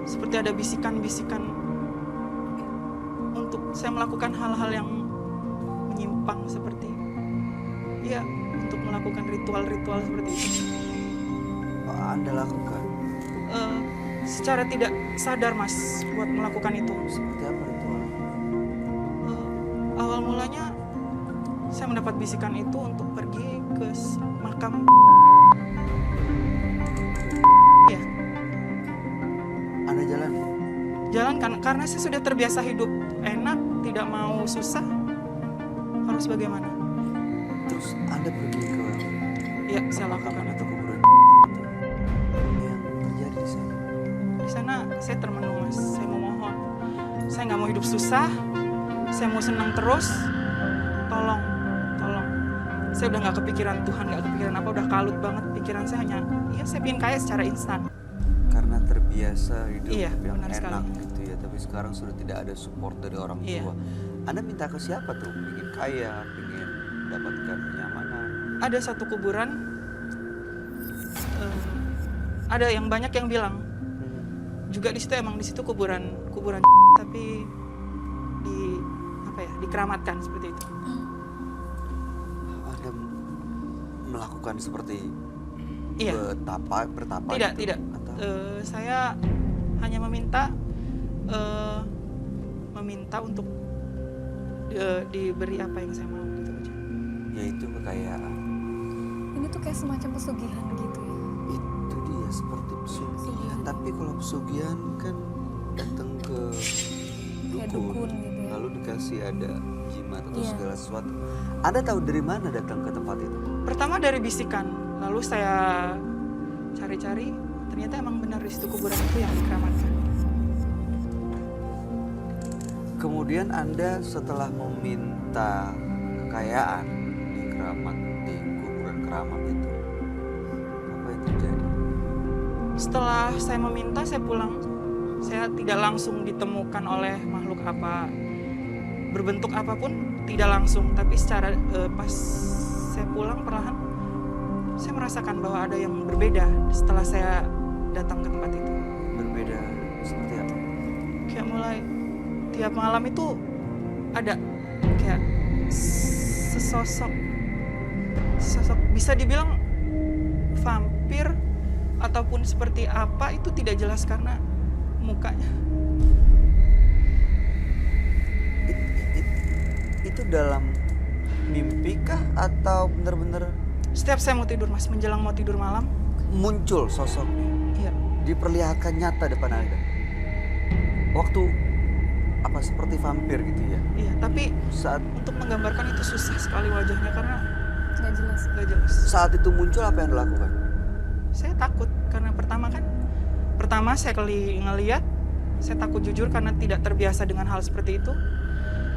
G: Seperti ada bisikan-bisikan untuk saya melakukan hal-hal yang menyimpang seperti ya untuk melakukan ritual-ritual seperti itu.
A: Anda lakukan?
G: Secara tidak sadar Mas buat melakukan itu.
A: Seperti apa ritual?
G: Awal mulanya saya mendapat bisikan itu untuk pergi ke makam. Ya,
A: Anda jalan?
G: jalan karena saya sudah terbiasa hidup enak, tidak mau susah. Harus bagaimana?
A: Terus Anda pergi ke
G: Ya, saya
A: pemakaman
G: lakukan
A: atau
G: itu.
A: kuburan yang terjadi di sana?
G: Di sana saya termenung Mas. Saya mau mohon, saya nggak mau hidup susah, saya mau senang terus. Tolong. Saya udah nggak kepikiran Tuhan, nggak kepikiran apa, udah kalut banget pikiran saya hanya, ya saya pengen kaya secara instan.
A: Karena terbiasa hidup
G: Iya,
A: yang
G: benar
A: enak
G: sekali.
A: gitu ya, tapi sekarang sudah tidak ada support dari orang
G: Iya.
A: tua. Anda minta ke siapa tuh? Ingin kaya, ingin mendapatkan kenyamanan?
G: Ada satu kuburan, ada yang banyak yang bilang juga di situ emang di situ kuburan tapi dikeramatkan seperti itu.
A: Anda melakukan seperti
G: Iya.
A: bertapa
G: Tidak,
A: gitu?
G: tidak.
A: Atau
G: Saya hanya meminta untuk diberi apa yang saya mau gitu aja.
A: yaitu kekayaan.
D: Ini tuh kayak semacam pesugihan gitu ya.
A: Itu dia seperti pesugihan. Tapi kalau pesugihan kan datang ke
D: Kayak dukun gitu ya.
A: lalu dikasih ada jimat atau
D: Iya.
A: segala sesuatu. Anda tahu dari mana datang ke tempat itu?
G: Pertama dari bisikan, lalu saya cari-cari, ternyata emang benar di situ kuburan itu yang dikeramatkan.
A: Kemudian Anda setelah meminta kekayaan di kuburan keramat itu, apa yang terjadi?
G: Setelah saya meminta, saya pulang. Saya tidak langsung ditemukan oleh makhluk apa, berbentuk apapun, tidak langsung. Tapi secara pas saya pulang perlahan, saya merasakan bahwa ada yang berbeda setelah saya datang ke tempat itu.
A: Berbeda seperti apa?
G: Kayak mulai tiap malam itu ada kayak sosok bisa dibilang vampir ataupun seperti apa itu tidak jelas karena mukanya.
A: Itu dalam mimpi kah atau benar-benar
G: Setiap saya mau tidur Mas, menjelang mau tidur malam,
A: muncul sosoknya,
G: iya,
A: diperlihatkan nyata depan Anda? Waktu apa seperti vampir gitu ya?
G: iya, tapi
A: Saat
G: untuk menggambarkan itu susah sekali wajahnya karena
D: Nggak jelas.
G: nggak jelas.
A: saat itu muncul apa yang Anda lakukan?
G: Saya takut karena pertama saya ngeliat, saya takut jujur karena tidak terbiasa dengan hal seperti itu.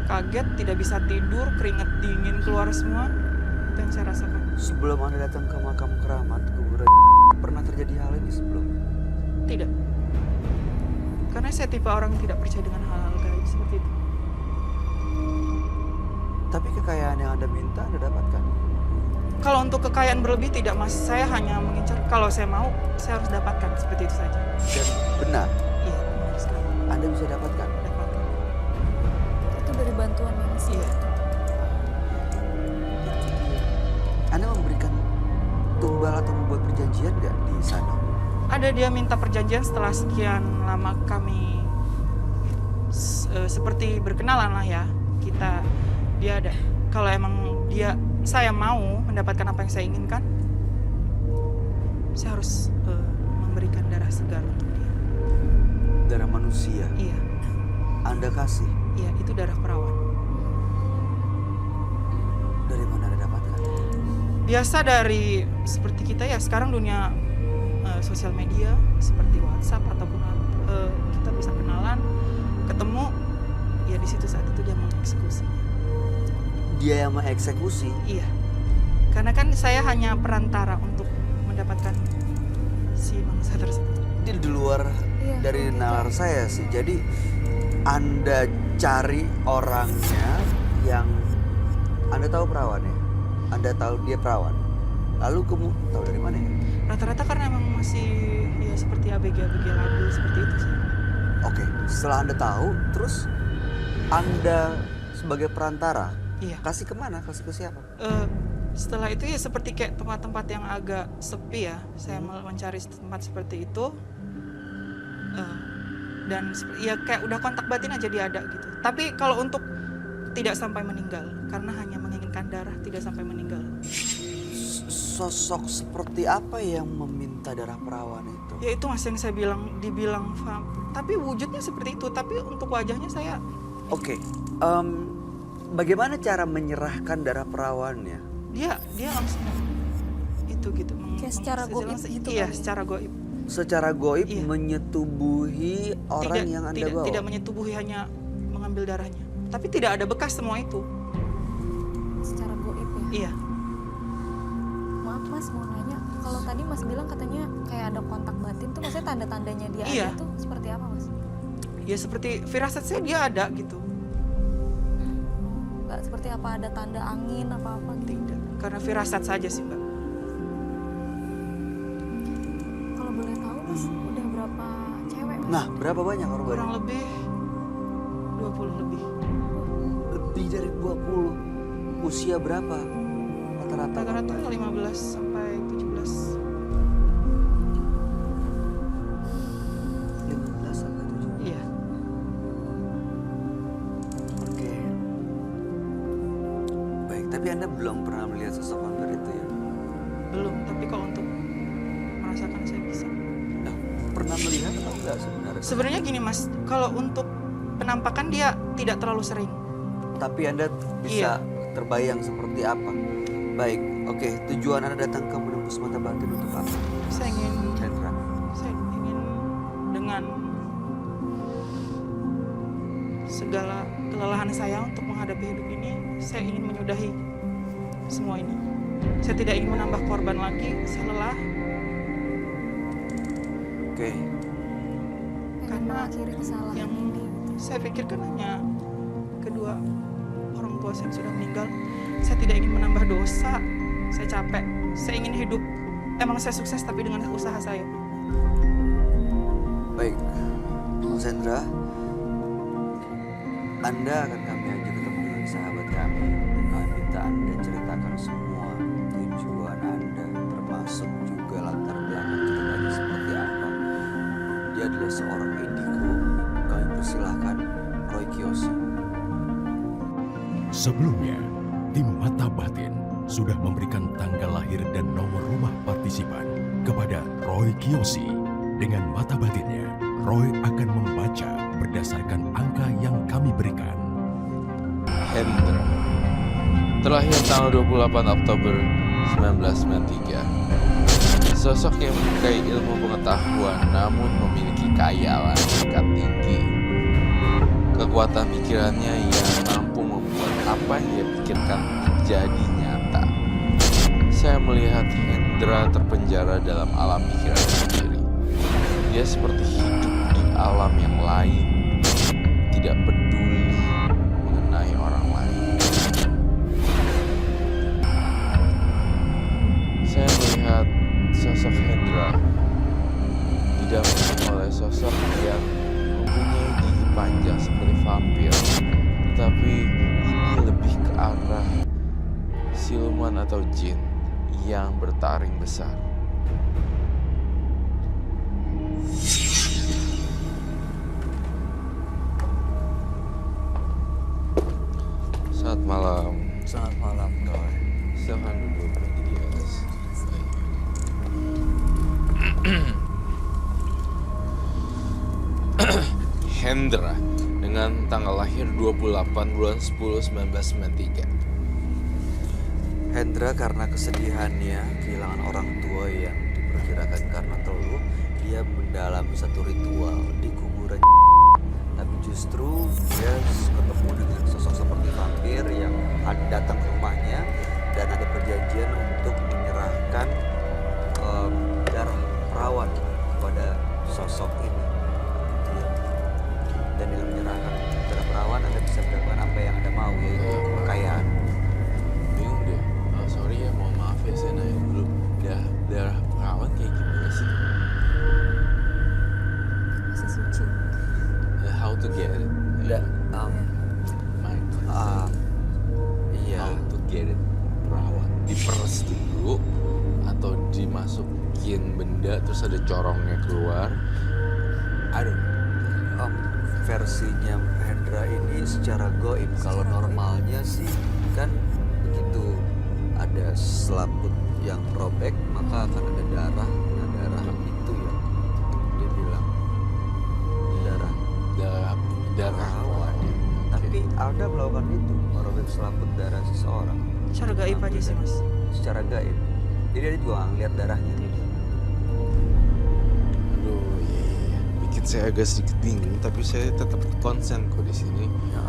G: Kaget, tidak bisa tidur, keringat dingin keluar semua. Itu yang saya rasakan.
A: Sebelum Anda datang ke makam keramat kuburan, pernah terjadi hal ini sebelumnya?
G: Tidak. Karena saya tipe orang yang tidak percaya dengan hal-hal gaib seperti itu.
A: Tapi kekayaan yang Anda minta Anda dapatkan.
G: Kalau untuk kekayaan berlebih tidak Mas, saya hanya mengincar kalau saya mau, saya harus dapatkan seperti itu saja.
A: Dan benar,
G: Iya, benar sekali.
A: Anda bisa dapatkan.
G: Dapatkan.
D: Itu dari bantuan manusia.
G: Iya.
A: Anda memberikan tumbal atau membuat perjanjian nggak di sana?
G: Ada dia minta perjanjian setelah sekian lama kami seperti berkenalan lah ya. Dia ada kalau emang saya mau mendapatkan apa yang saya inginkan, saya harus memberikan darah segar untuk dia.
A: Darah manusia,
G: Iya,
A: Anda kasih.
G: iya itu darah perawan.
A: Dari mana Anda dapatkan?
G: Biasa dari seperti kita ya sekarang dunia sosial media seperti WhatsApp ataupun kita bisa kenalan, ketemu, ya di situ saat itu dia mengeksekusi.
A: Dia yang mengeksekusi.
G: Iya, karena kan saya hanya perantara untuk mendapatkan si mangsa tersebut.
A: Ini di luar
D: Iya,
A: dari
D: gitu.
A: nalar saya sih. Jadi Anda cari orangnya yang Anda tahu perawannya. Anda tahu dia perawan. Lalu kamu tahu dari mana ya?
G: Rata-rata karena emang masih ya seperti ABG labil seperti itu sih.
A: Oke, setelah Anda tahu, terus Anda sebagai perantara
G: Iya.
A: kasih kemana? Kasih ke siapa?
G: Setelah itu ya seperti kayak tempat-tempat yang agak sepi ya. Saya mencari tempat seperti itu. Dan ya kayak udah kontak batin aja dia ada gitu. Tapi kalau untuk tidak sampai meninggal, karena hanya menginginkan darah, tidak sampai meninggal.
A: Sosok seperti apa yang meminta darah perawan itu?
G: Ya itu Mas yang saya dibilang vampir. Tapi wujudnya seperti itu, tapi untuk wajahnya saya
A: Oke, bagaimana cara menyerahkan darah perawannya?
G: dia langsung itu gitu
D: Kayak secara goib gitu
G: iya
D: kali.
G: secara goib.
A: secara goib
G: Iya.
A: menyetubuhi orang yang Anda
G: tidak,
A: bawa.
G: tidak menyetubuhi, hanya mengambil darahnya. Tapi tidak ada bekas semua itu.
D: Secara goib ya.
G: Iya.
D: Maaf Mas, mau nanya, kalau tadi Mas bilang katanya kayak ada kontak batin tuh, maksudnya tanda-tandanya dia
G: Iya.
D: ada tuh seperti apa Mas?
G: Ya seperti firasat saya dia ada gitu.
D: Nggak seperti apa ada tanda angin apa-apa gitu?
G: Tidak, karena firasat saja sih Mbak.
D: Kalau boleh tahu Mas, udah berapa cewek Mas?
A: Nah, berapa banyak
G: Kurang
A: korbannya?
G: lebih 20 lebih.
A: Lebih dari 20. Usia berapa? Rata-rata.
G: Rata-rata 15 sampai 17.
A: 15 sampai 17.
G: Iya.
A: Oke. Baik, tapi Anda belum pernah melihat sosok vampir itu ya?
G: Belum, tapi kalau untuk merasakan saya bisa.
A: Nah, pernah melihat atau enggak sebenarnya?
G: Sebenarnya gini Mas, kalau untuk penampakan dia tidak terlalu sering.
A: Tapi Anda bisa terbayang seperti apa? Baik, oke. Tujuan Anda datang ke menembus mata batin untuk apa?
G: Saya ingin dengan segala kelelahan saya untuk menghadapi hidup ini, saya ingin menyudahi semua ini. Saya tidak ingin menambah korban lagi, saya lelah.
A: Oke.
D: Pengen
G: Karena
D: mengakhiri kesalahan
G: yang
D: ini.
G: saya pikirkan hanya kedua orang tua saya yang sudah meninggal. Saya tidak ingin menambah dosa. Saya capek. Saya ingin hidup. Emang saya sukses tapi dengan usaha saya.
A: Baik, Mas Hendra, Anda akan kami ajak ketemu dengan sahabat kami. Kami minta Anda ceritakan semua tujuan Anda, termasuk juga latar belakang ceritanya seperti apa. Dia adalah seorang indigo. Kami persilahkan Roy Kiyoshi.
E: Sebelumnya, tim Mata Batin sudah memberikan tanggal lahir dan nomor rumah partisipan kepada Roy Kiyoshi. Dengan mata batinnya, Roy akan membaca berdasarkan angka yang kami berikan.
F: Hendra terlahir tanggal 28 Oktober 1993. Sosok yang menyukai ilmu pengetahuan namun memiliki keayalan tingkat tinggi. Kekuatan pikirannya yang mampu membuat apa yang dia pikirkan menjadi nyata. Saya melihat Hendra terpenjara dalam alam pikiran sendiri. Dia seperti hidup di alam yang lain, tidak peduli mengenai orang lain. Saya melihat sosok Hendra didampingi oleh sosok yang mempunyai gigi panjang seperti vampir, tetapi ini lebih ke arah siluman atau jin yang bertaring besar. Selamat malam.
A: Selamat malam, Roy.
F: Silahkan duduk lagi di atas. Hendra dengan tanggal lahir 28 bulan 10 1993.
A: Hendra karena kesedihannya kehilangan orang tua yang diperkirakan karena teluh, dia mendalami satu ritual di kuburan. Tapi justru dia ketemu dengan sosok seperti vampir yang datang ke rumahnya dan ada perjanjian untuk menyerahkan darah perawan kepada sosok ini. Gitu ya. Dan dengan menyerahkan darah perawan, Anda bisa mendapatkan apa yang Anda mau, yaitu kekayaan.
F: Bingung deh. Oh, sorry ya, mohon maaf ya, saya nanya dulu. Darah perawan kayak gimana sih?
D: Masih suci.
F: How to get it? My
A: Iya.
F: How to get it? Perawan diperes dulu atau dimasukin benda terus ada corongnya keluar. I don't know.
A: Versinya Hendra ini secara goib. Kalau normalnya sih kan begitu ada selaput yang robek maka akan ada darah. Nah darah itu ya dia bilang darah
F: Darah
A: perawan. Tapi Anda melakukan itu, merobek selaput darah seseorang
G: Cara gaib aja sih Mas.
A: secara gaib. Jadi dia juga nggak ngeliat darahnya.
F: saya agak sedikit bingung, tapi saya tetap konsen kok di sini.
A: Ya.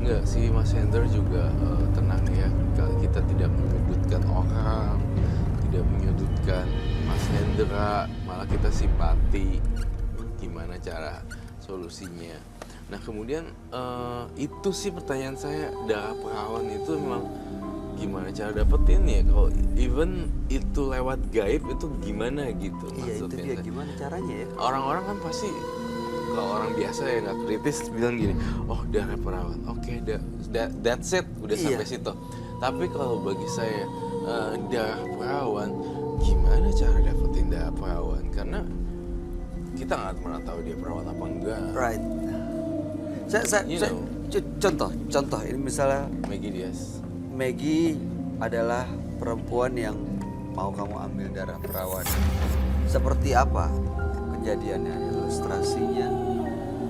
F: Enggak sih, Mas Hendra juga tenang ya. Kalau kita tidak menyudutkan orang, tidak menyudutkan Mas Hendra, malah kita simpati. Gimana cara solusinya? Nah kemudian itu sih pertanyaan saya, darah perawan itu memang gimana cara dapetin ya? Kalau even itu lewat gaib itu gimana gitu
A: Iya, itu
F: maksudnya?
A: dia gimana caranya ya?
F: Orang-orang kan pasti kalau orang biasa ya nggak kritis bilang gini, oh darah perawan, oke, that's it, udah
A: Iya.
F: sampai situ. Tapi kalau bagi saya darah perawan, gimana cara dapetin darah perawan? Karena kita nggak pernah tahu dia perawan apa enggak.
A: Right.
F: You know.
A: Contoh ini misalnya
F: Maggie Diaz.
A: Maggie adalah perempuan yang mau kamu ambil darah perawan. Seperti apa kejadiannya, ilustrasinya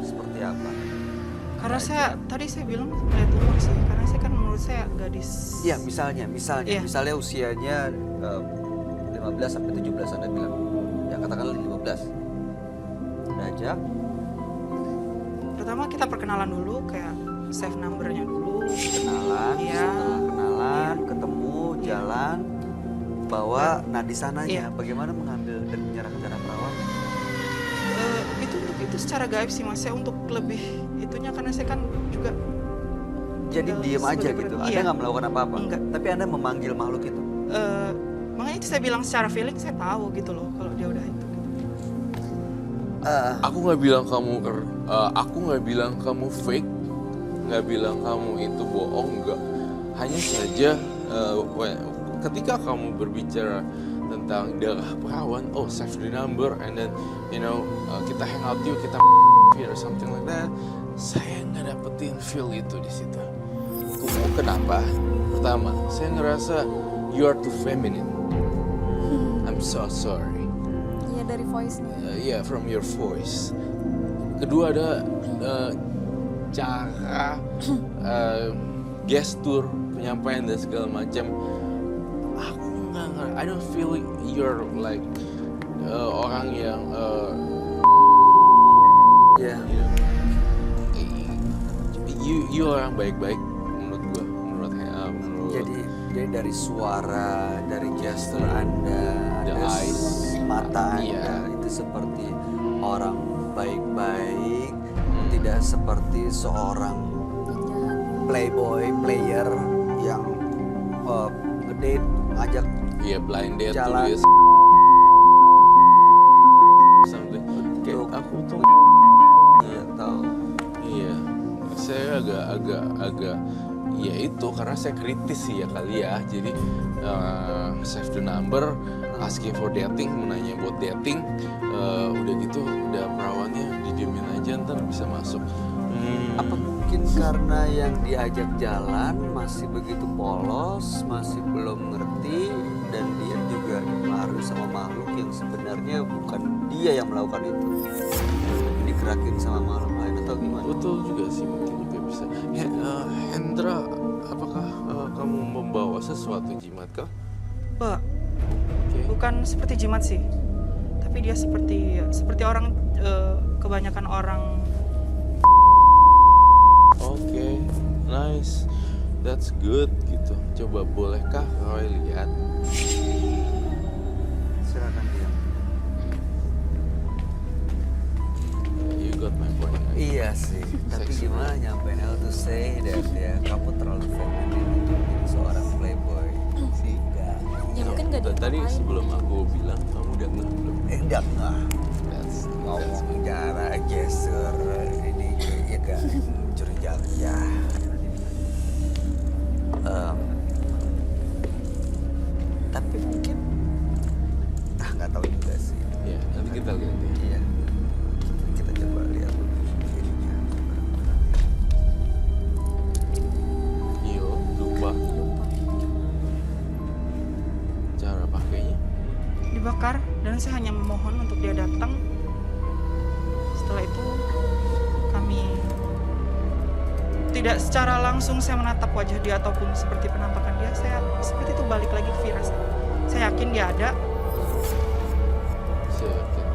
A: seperti apa?
G: Karena tadi saya bilang lihat umur sih, karena saya kan menurut saya gadis.
A: Iya, misalnya
G: Iya.
A: usianya 15 sampai 17 Anda bilang. Ya katakanlah 15. Ajak,
G: Pertama kita perkenalan dulu, kayak save numbernya dulu.
A: kenalan,
G: Iya.
A: setelah kenalan, ketemu, jalan, bawa, nah di sananya
G: Iya.
A: bagaimana mengambil dan menyerahkan darah perawan?
G: Itu secara gaib sih Mas, saya untuk lebih itunya karena saya kan juga
A: Jadi
G: tinggal
A: diem aja
G: sebagai
A: gitu,
G: iya.
A: Anda nggak melakukan apa-apa?
G: Enggak.
A: Tapi Anda memanggil makhluk itu?
G: Makanya itu saya bilang secara feeling saya tahu gitu loh kalau dia udah itu.
F: Aku nggak bilang kamu fake, nggak bilang kamu itu bohong, nggak. Hanya saja ketika kamu berbicara tentang darah perawan, oh save the number and then kita hang out yuk, kita or something like that. Saya nggak dapetin feel itu di situ. Kenapa? Pertama, saya ngerasa you are too feminine. I'm so sorry.
D: Iya, dari voice-nya.
F: Yeah, from your voice. Kedua ada cara gestur penyampaian dan segala macam. Aku nggak ngerti. I don't feel you're like orang yang
A: Ya.
F: you orang baik-baik menurut gua, menurut
A: Jadi dari suara, dari gestur Anda,
F: The
A: ada
F: eyes.
A: mata Anda
F: Iya.
A: itu seperti orang baik-baik, tidak seperti seorang playboy, player yang ngedate, ngajak
F: iya blind date
A: Jalan.
F: tulis something. Kayak
A: Untuk-
F: aku tuh
A: atau
F: iya, saya agak ya itu karena saya kritis sih ya kali ya. Jadi save the number, asking for dating, menanya buat dating, udah gitu udah perawannya didiemin aja ntar bisa masuk.
A: apa mungkin karena yang diajak jalan masih begitu polos, masih belum ngerti, dan dia juga dipengaruhi sama makhluk yang sebenarnya bukan dia yang melakukan itu, digerakin sama makhluk lain atau gimana?
F: Betul juga sih, mungkin juga bisa. Hendra, apakah kamu membawa sesuatu jimat kah?
G: Pak,
F: Oke.
G: bukan seperti jimat sih, tapi dia seperti orang kebanyakan orang.
F: Oke, nice, that's good gitu. Coba bolehkah Roy lihat?
A: Silakan dia.
F: You got my point. Right?
A: Iya sih, tapi
F: Sexy.
A: gimana nyampein how to say that ya kamu terlalu feminin untuk menjadi seorang playboy.
F: Sih.
A: Enggak.
D: Ya mungkin gak
F: Tadi
D: diapa-apain.
F: sebelum aku bilang kamu udah ngeh belum?
A: Enggak.
F: That's
A: Ngomong cara gestur ini kayaknya gak curiga ya. Tapi mungkin nggak tahu juga sih.
F: ya. Nanti kita lihat ya.
A: Iya. Kita coba lihat dulu ininya.
F: Yo, lupa cara pakainya.
G: Dibakar dan saya hanya memohon untuk dia datang. Setelah itu kami tidak secara langsung saya menatap wajah dia ataupun seperti penampakan dia, saya seperti itu balik lagi ke firasat. Saya yakin dia ada.
F: Saya yakin.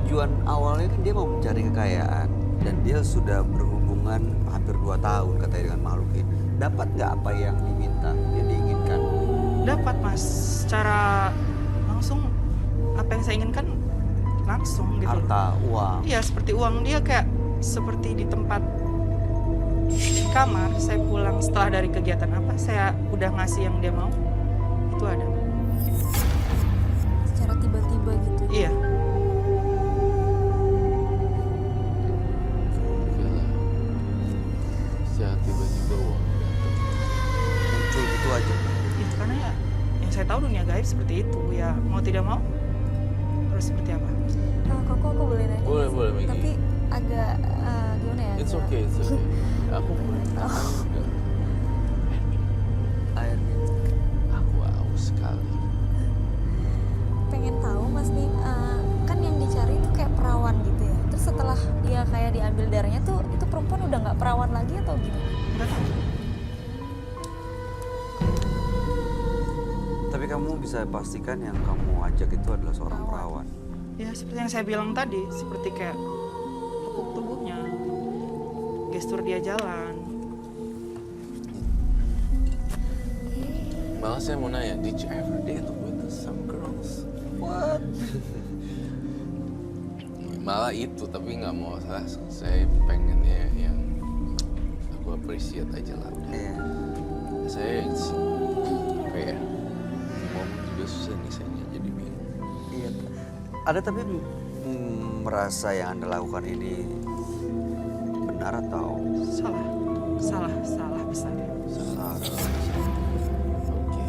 A: tujuan awalnya kan dia mau mencari kekayaan dan dia sudah berhubungan hampir 2 tahun katanya dengan makhluk ini. Dapat nggak apa yang diminta, yang diinginkan?
G: Dapat mas, secara langsung apa yang saya inginkan langsung gitu.
A: Harta, uang.
G: Iya seperti uang, dia kayak seperti di tempat di kamar. Saya pulang setelah dari kegiatan apa, saya udah ngasih yang dia mau, itu ada.
D: Secara tiba-tiba gitu.
G: Iya.
F: Gila. Secara tiba-tiba uang
A: Muncul gitu aja.
G: Itu karena ya yang saya tahu dunia gaib seperti itu ya, mau tidak mau harus seperti apa.
D: Koko aku boleh nanya.
F: Boleh,
D: nggak sih?
F: boleh, Megi.
D: Tapi agak gimana ya?
F: It's
D: agak-
F: okay, it's okay. Aku boleh.
A: Airnya.
F: Aku haus sekali.
D: Pengen tahu mas nih, kan yang dicari itu kayak perawan gitu ya. Terus setelah dia kayak diambil darahnya tuh, itu perempuan udah nggak perawan lagi atau gimana?
G: Enggak tahu.
A: Tapi kamu bisa pastikan yang kamu ajak itu adalah seorang perawan.
G: Ya seperti yang saya bilang tadi, seperti kayak lekuk tubuhnya, gestur dia jalan.
F: Malah saya mau nanya, did you ever date with some girls?
A: What?
F: Malah itu, tapi nggak mau salah. Saya pengennya yang aku appreciate aja lah.
A: Iya.
F: Saya apa ya? Ngomong juga susah nih saya jadi bingung.
A: Iya. Ada tapi merasa yang Anda lakukan ini benar atau
G: Salah besar.
A: salah?
F: Oke.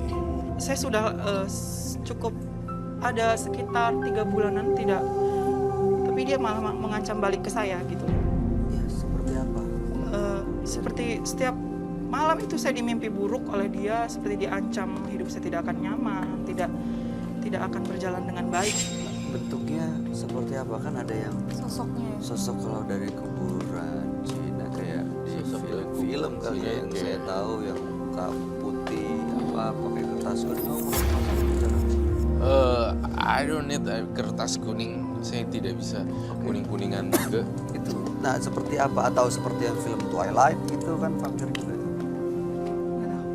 G: Saya sudah cukup ada sekitar 3 bulanan tidak, tapi dia malah mengancam balik ke saya gitu.
A: Ya, seperti apa?
G: Seperti setiap malam itu saya dimimpi buruk oleh dia, seperti diancam hidup saya tidak akan nyaman, tidak akan berjalan dengan baik.
A: Bentuknya seperti apa? Kan ada yang
D: Sosoknya ya.
A: sosok kalau dari kuburan Cina kayak di
F: Sosok dari
A: film kali ya, yang
F: Cina,
A: saya
F: kayak-
A: tahu yang muka putih apa pakai kertas kuning.
F: I don't need kertas kuning. Saya tidak bisa kuning-kuningan juga.
A: Itu. Nah, seperti apa atau seperti yang film Twilight gitu kan vampir juga.
G: Nggak tahu.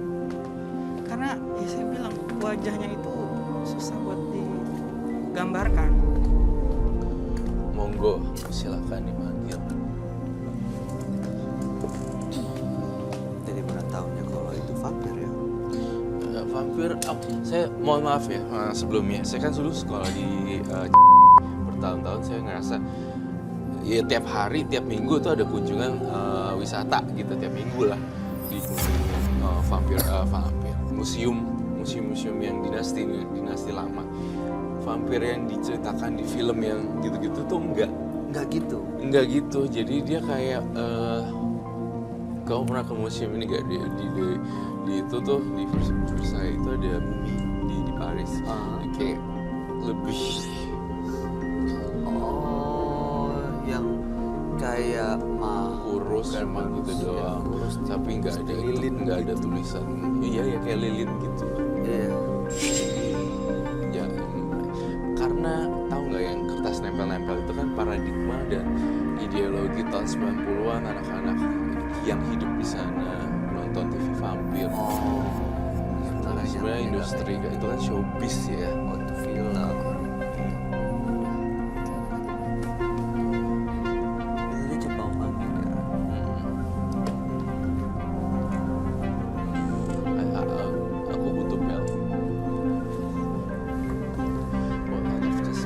G: Karena ya saya bilang wajahnya itu susah buat digambarkan.
F: Monggo, silakan dipanggil.
A: Jadi benar tahunya kalau itu vampir ya.
F: Vampir, saya mohon maaf ya sebelumnya. Saya kan dulu sekolah di bertahun-tahun. Saya ngerasa ya tiap hari, tiap minggu tuh ada kunjungan wisata gitu tiap minggu lah di vampir museum yang dinasti lama. Vampir yang diceritakan di film yang gitu-gitu tuh enggak gitu. Jadi dia kayak kamu pernah ke museum ini gak di itu tuh di Versailles itu ada mumi di Paris. Kayak lebih
A: Yang kayak
F: kurus cuma gitu doang. Tapi nggak ada
A: lilin
F: nggak ada tulisan. Iya ya kayak lilin gitu.
A: Iya.
F: Ya karena tahu nggak yang kertas nempel-nempel itu kan paradigma dan ideologi tahun 90-an anak-anak yang hidup di sana nonton TV vampir. Karena sebenarnya industri itu kan showbiz ya.
A: Waktu film. Ini coba manggil ya.
F: Aku butuh bel. Oh, I love this.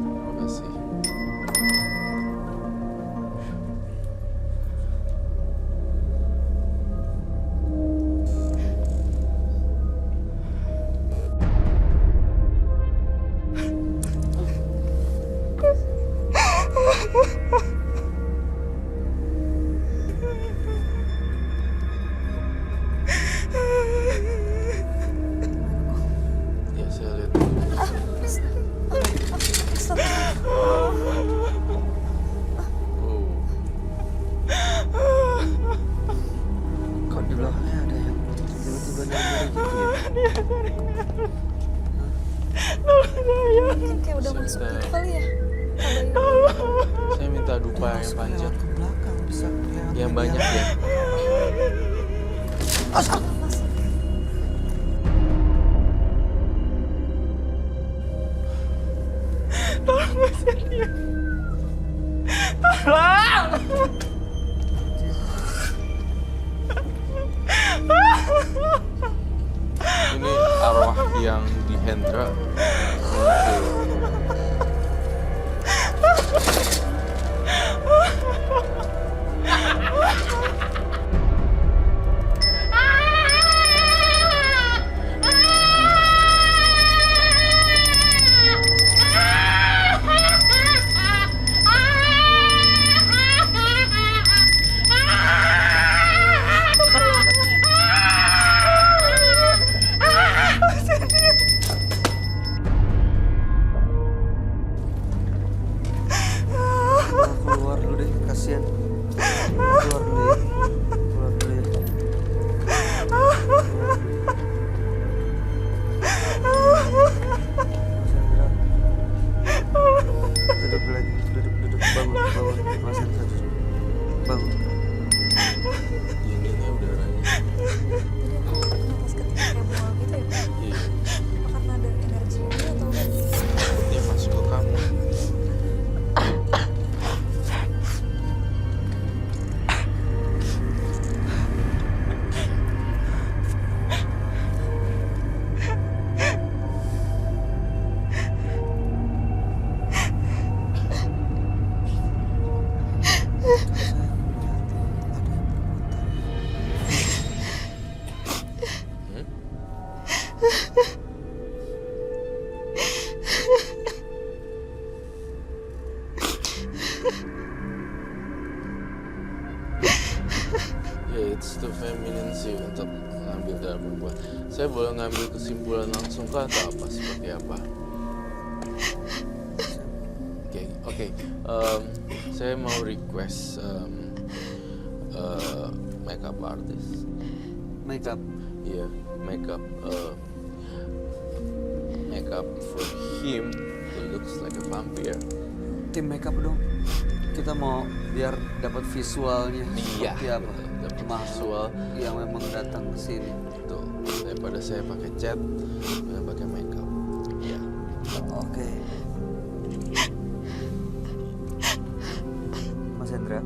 F: Terima kasih.
D: Mungkin kayak udah masuk gitu kali ya.
F: Saya minta dupa yang panjang,
A: Ke belakang bisa kelihatan.
F: yang banyak ya. Ini arwah yang di Hendra muncul.
A: Keluar dulu deh, kasihan. Keluar dulu ya. Keluar dulu ya. Duduk lagi, duduk, bangun, Mas Hendra, duduk. Bangun.
F: Ini ya udaranya.
D: Tadi aku napas ketika kayak mual gitu ya Pak.
F: Iya,
D: Apa karena ada energi ini atau
F: dia masuk ke kamu. Ya, it's too feminine sih untuk mengambil darah perempuan. Saya boleh ngambil kesimpulan langsung kah atau apa seperti apa? Oke. Saya mau request makeup artist.
A: Makeup.
F: Iya, makeup for him who looks like a vampire.
A: Tim makeup dong. Kita mau biar dapat visualnya
F: Iya,
A: seperti apa.
F: dapat
A: Makhluk
F: visual.
A: yang memang datang ke sini.
F: Tuh, daripada saya pakai cat, saya pakai makeup. Iya.
A: Oke. Mas Hendra.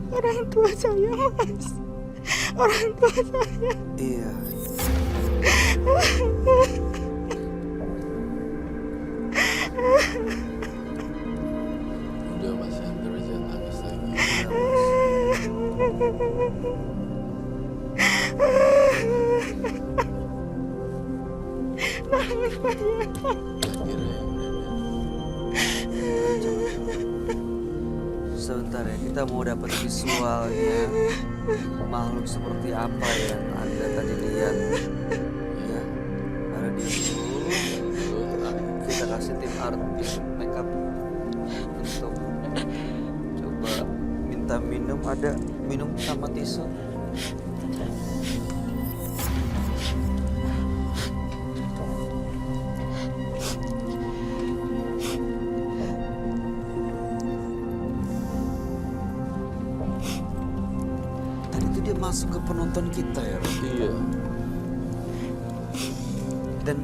G: Orang tua saya Mas. Orang tua saya.
A: Iya.
F: Udah Mas Hendra, jangan nangis lagi. Akhirnya
A: Sebentar ya, kita mau dapat visualnya makhluk seperti apa yang Anda tadi lihat. Ya, ada di dulu. Kita kasih tim artis makeup untuk coba minta minum. Ada minum sama tisu. Tadi itu dia masuk ke penonton kita ya, Ron?
F: iya.
A: Dan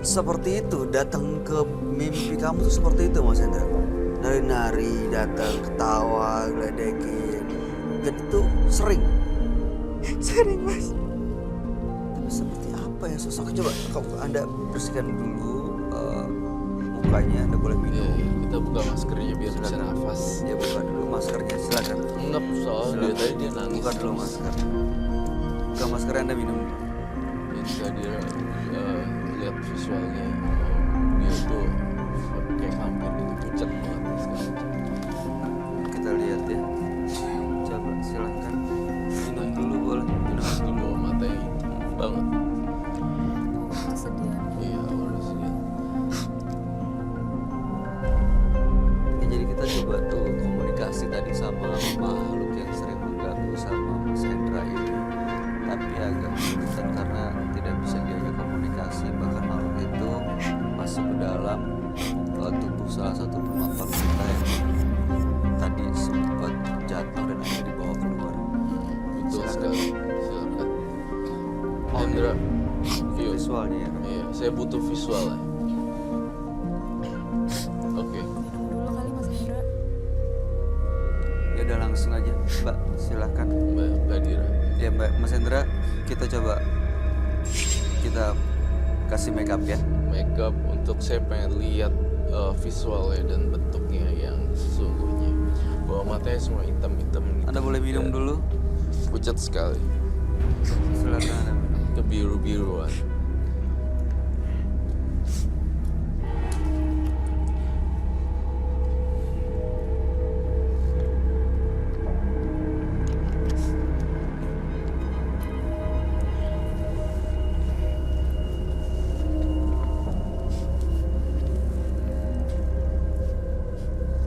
A: seperti itu datang ke mimpi kamu tuh seperti itu Mas Hendra. Nari-nari, datang ketawa, geledekin. Dan itu sering.
G: Sering Mas.
A: Tapi seperti apa ya sosoknya? Coba kalau Anda bersihkan dulu mukanya, Anda boleh
F: Iya,
A: minum.
F: iya. Kita buka maskernya biar bisa nafas.
A: Ya buka dulu maskernya, silakan.
F: Ngep soalnya dia tadi dia nangis.
A: Buka dulu masker. Buka masker, Anda minum.
F: Ketika dia lihat visualnya, dia tuh kayak vampir gitu, pucat banget sekarang.
A: Kita lihat ya. Coba silakan. Minum dulu boleh.
F: Terus di bawah matanya hitam banget.
D: kesedihan?
F: Iya, awalnya sih.
A: Ya, jadi kita coba tuh komunikasi tadi sama makhluk yang sering mengganggu sama Mas Hendra ini. Tapi agak kesulitan karena tidak bisa diajak komunikasi. salah satu penonton kita yang tadi sempat jatuh dan akhirnya dibawa keluar.
F: Betul
A: Silakan.
F: sekali. Silakan. Hendra, yuk.
A: Visualnya ya.
F: Iya, saya butuh visualnya. Oke.
D: Minum dulu kali Mas Hendra.
A: Ya udah langsung aja, Mbak. Silakan.
F: Mbak Dira.
A: Ya Mbak, Mas Hendra, kita coba kita kasih make up ya.
F: Makeup untuk saya pengen lihat visualnya dan bentuknya yang sesungguhnya. Bahwa matanya semua hitam-hitam.
A: Anda boleh minum dulu.
F: Pucat sekali.
A: Silakan Anda minum.
F: Kebiru-biruan.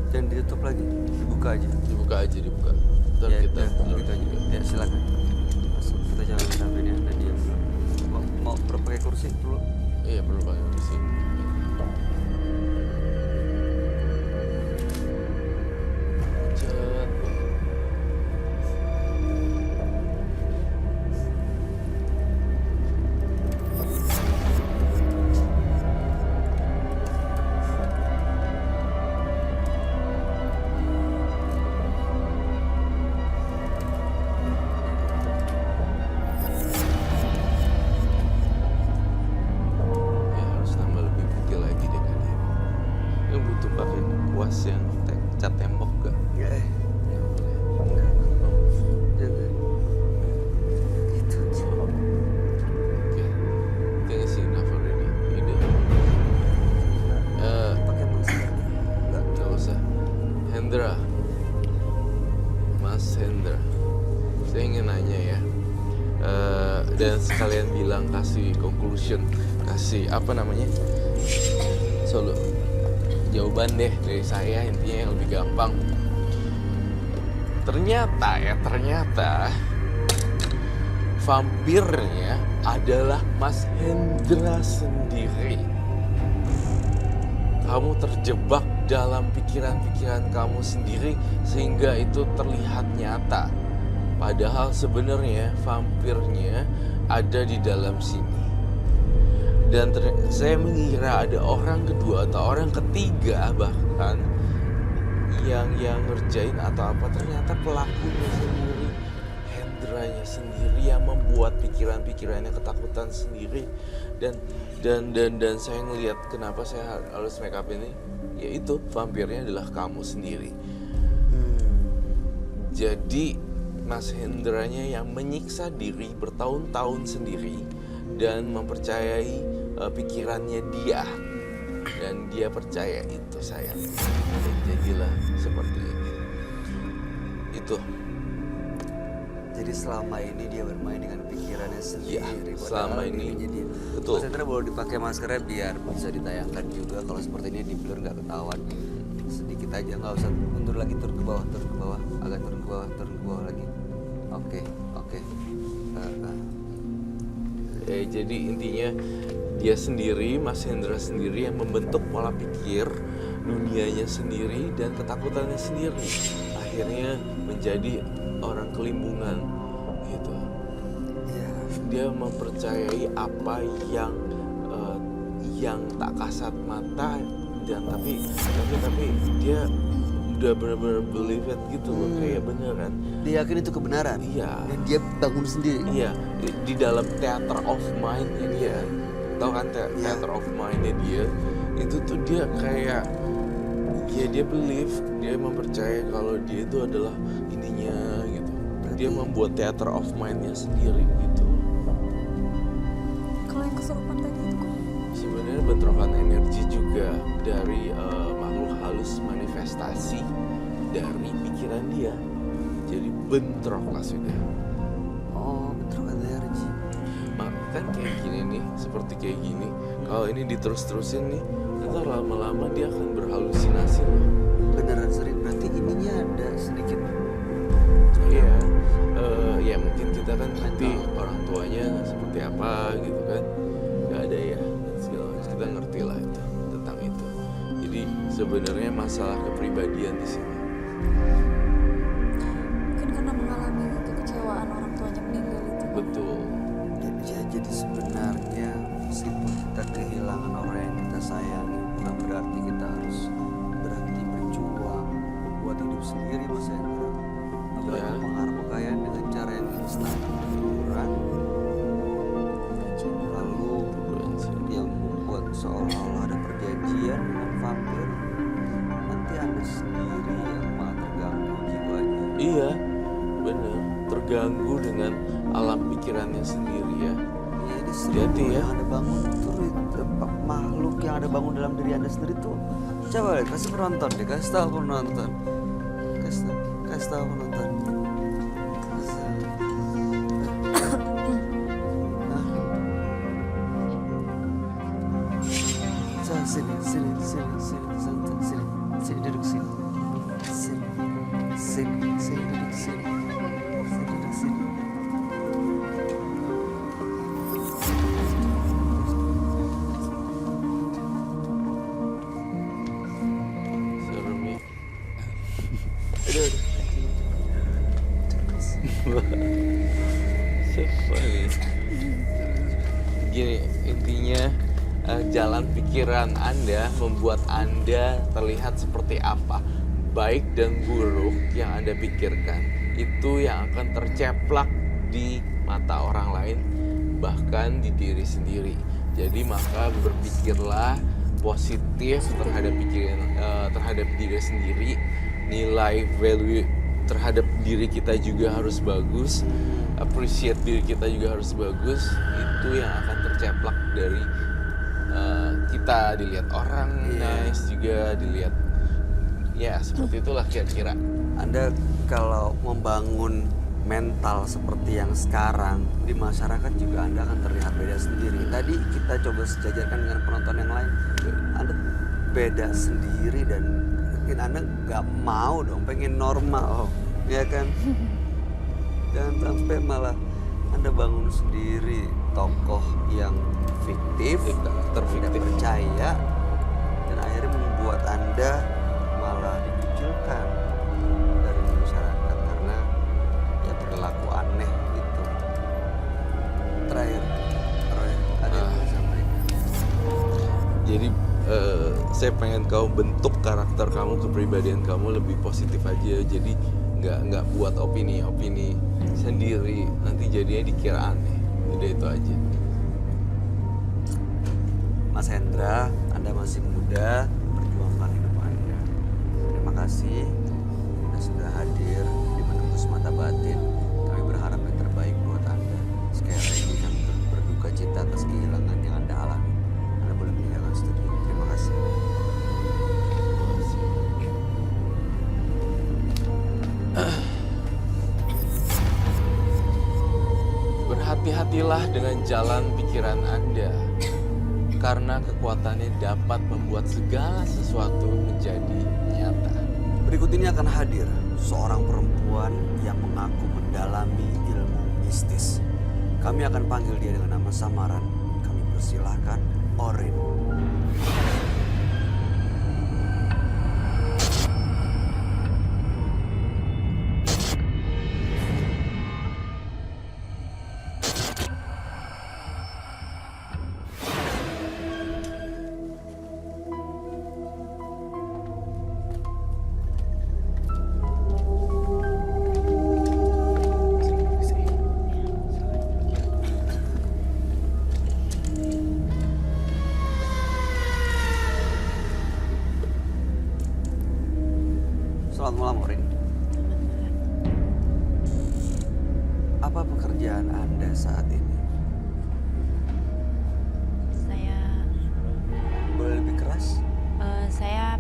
A: Jangan ditutup lagi, dibuka aja.
F: Dibuka aja, dibuka. Ntar
A: Ya,
F: kita
A: ya, gitu aja. Ya silakan. Masuk, kita jalan sampai dia ada diam dulu. Mau pakai kursi dulu?
F: Iya, perlu pakai kursi. Pucat banget. Ya harus tambah lebih putih lagi deh kali. Lu butuh pakai kuas yang cat tembok gak?
A: Ya,
F: Nggak boleh.
A: enggak.
F: Oh,
A: Jaga. Itu aja.
F: oke. Think it's enough already. Ini.
A: Pakai masker. Enggak.
F: Nggak usah. Hendra, Mas Hendra, saya ingin nanya ya. Dan sekalian bilang kasih conclusion, kasih apa namanya? Solo. Jawaban deh dari saya intinya yang lebih gampang. Ternyata vampirnya adalah Mas Hendra sendiri. Kamu terjebak dalam pikiran-pikiran kamu sendiri sehingga itu terlihat nyata. Padahal sebenarnya vampirnya ada di dalam sini. Dan saya mengira ada orang kedua atau orang ketiga bahkan yang ngerjain atau apa, ternyata pelakunya sendiri, Hendranya sendiri yang membuat pikiran-pikirannya ketakutan sendiri. Dan saya ngelihat kenapa saya harus make up ini, yaitu vampirnya adalah kamu sendiri. Jadi Mas Hendranya yang menyiksa diri bertahun-tahun sendiri dan mempercayai pikirannya dia, dan dia percaya itu sayang, dan jadilah seperti ini. Itu
A: Jadi selama ini dia bermain dengan pikirannya sendiri.
F: Iya,
A: Padahal
F: selama ini.
A: dirinya dia.
F: Betul.
A: Mas Hendra boleh dipakai maskernya biar bisa ditayangkan juga. Kalau seperti ini di blur nggak ketahuan. Sedikit aja, nggak usah mundur lagi, turun ke bawah, agak turun ke bawah lagi. Oke.
F: jadi intinya dia sendiri, Mas Hendra sendiri yang membentuk pola pikir dunianya sendiri dan ketakutannya sendiri. Akhirnya menjadi orang kelimbungan gitu.
A: Iya.
F: Dia mempercayai apa yang tak kasat mata, dan tapi dia udah benar-benar believe it gitu, kayak beneran.
A: Dia yakin itu kebenaran.
F: Iya.
A: Dan dia bangun sendiri.
F: Iya, di dalam theater of mind-nya dia, tahu kan theater of mind-nya dia, itu tuh dia kayak, ya dia believe, dia mempercayai kalau dia itu adalah ininya gitu. Dia membuat theater of mind-nya sendiri gitu.
D: Kalau yang kesurupan tadi itu kok
F: Sebenarnya bentrokan energi juga dari makhluk halus manifestasi dari pikiran dia. Jadi bentrok lah sudah.
A: Oh, bentrokan energi.
F: Kan kayak gini nih, seperti kayak gini. Kalau ini diterus-terusin nih, ntar lama-lama dia akan berhalusinasi loh.
A: Beneran sering, berarti ininya ada sedikit.
F: Iya, ya mungkin kita kan ngerti orang tuanya seperti apa gitu kan. Gak ada ya, segala macam. Kita ngerti lah itu tentang itu. Jadi sebenarnya masalah kepribadian di sini.
D: Mungkin karena mengalami kekecewaan orang tuanya meninggal itu.
F: Betul.
A: Jadi sebenarnya meskipun kita kehilangan orang yang kita sayangi, bukan berarti kita harus berhenti berjuang buat hidup sendiri, Mas Hendra. Apalagi
F: Ya.
A: mengarah kekayaan dengan cara yang instan, hiburan, lalu yang membuat seolah-olah ada perjanjian dengan vampir. Nanti Anda sendiri yang malah terganggu jiwanya.
F: Iya, bener. Terganggu dengan alam pikirannya sendiri ya.
A: Ini
F: Hati-hati ya.
A: yang Anda bangun itu makhluk yang Anda bangun dalam diri Anda sendiri tuh. Coba lihat, kasih penonton deh, kasih tahu penonton. Kasih tahu penonton. Sini, duduk sini. Sini, duduk sini.
F: Serem ya. Siapa nih? Gini, intinya jalan pikiran Anda membuat Anda terlihat seperti apa. Baik dan buruk yang Anda pikirkan, itu yang akan terceplak di mata orang lain, bahkan di diri sendiri. Jadi maka berpikirlah positif terhadap terhadap diri sendiri. Nilai value terhadap diri kita juga harus bagus. Appreciate diri kita juga harus bagus. Itu yang akan terceplak dari kita dilihat orang nice, juga dilihat ya seperti itulah kira-kira.
A: Anda kalau membangun mental seperti yang sekarang di masyarakat juga Anda akan terlihat beda sendiri. Tadi kita coba sejajarkan dengan penonton yang lain, Anda beda sendiri dan mungkin Anda nggak mau dong, pengen normal, ya kan? Jangan sampai malah Anda bangun sendiri tokoh yang fiktif, tidak percaya, dan akhirnya membuat Anda malah dikucilkan dari masyarakat karena ya perilaku aneh itu. Terakhir ada yang mau disampaikan.
F: Jadi saya pengen kau bentuk karakter kamu, kepribadian kamu lebih positif aja. Jadi nggak buat opini sendiri, nanti jadinya dikira aneh. Udah itu aja.
A: Mas Hendra, Anda masih muda, perjuangkan hidup Anda. Terima kasih Anda sudah hadir di Menembus Mata Batin. Kami berharap yang terbaik buat Anda. Sekali lagi kami berduka cita atas kehilangan yang Anda alami. Anda boleh meninggalkan studio. Terima kasih.
F: Berhati-hatilah dengan jalan pikiran Anda, karena kekuatannya dapat membuat segala sesuatu menjadi nyata.
A: Berikut ini akan hadir seorang perempuan yang mengaku mendalami ilmu mistis. Kami akan panggil dia dengan nama samaran. Kami persilahkan Orin. Selamat malam, Orin. Apa pekerjaan Anda saat ini?
H: Saya
A: Boleh lebih keras?
H: saya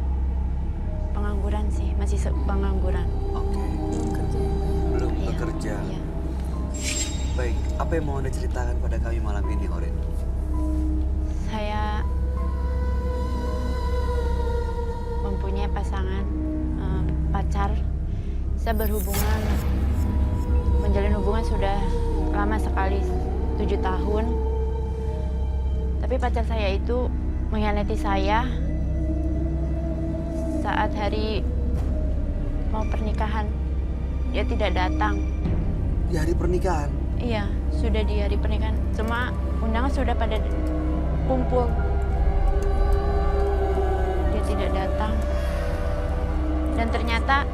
H: pengangguran sih, masih pengangguran.
A: Oke. Belum
H: Iya,
A: bekerja.
H: iya.
A: Baik, apa yang mau Anda ceritakan pada kami malam ini, Orin?
H: Saya mempunyai pasangan, pacar. Saya menjalin hubungan sudah lama sekali, 7 tahun. Tapi pacar saya itu mengkhianati saya. saat hari mau pernikahan, dia tidak datang.
A: Di hari pernikahan?
H: Iya, sudah di hari pernikahan. Cuma undangan sudah pada kumpul. Dia tidak datang. Dan ternyata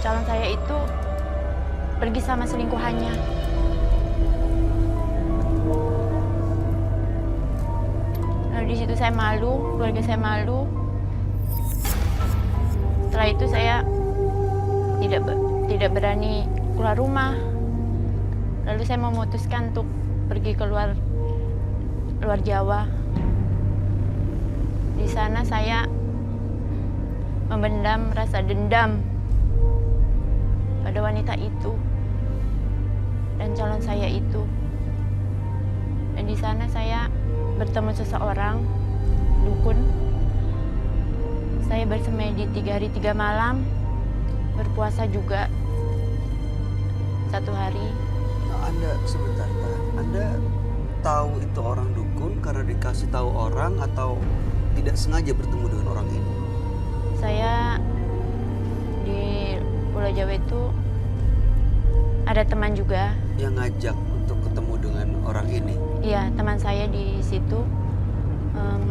H: calon saya itu pergi sama selingkuhannya. Lalu di situ saya malu, keluarga saya malu. Setelah itu saya tidak berani keluar rumah. Lalu saya memutuskan untuk pergi keluar luar Jawa. Di sana saya memendam rasa dendam pada wanita itu dan calon saya itu. Dan di sana saya bertemu seseorang, dukun. Saya bersemedi 3 hari 3 malam, berpuasa juga 1 hari.
A: Nah, Anda sebentar, Anda tahu itu orang dukun karena dikasih tahu orang atau tidak sengaja bertemu dengan orang ini?
H: Saya di Pulau Jawa itu ada teman juga.
A: Yang ngajak untuk ketemu dengan orang ini?
H: Iya, teman saya di situ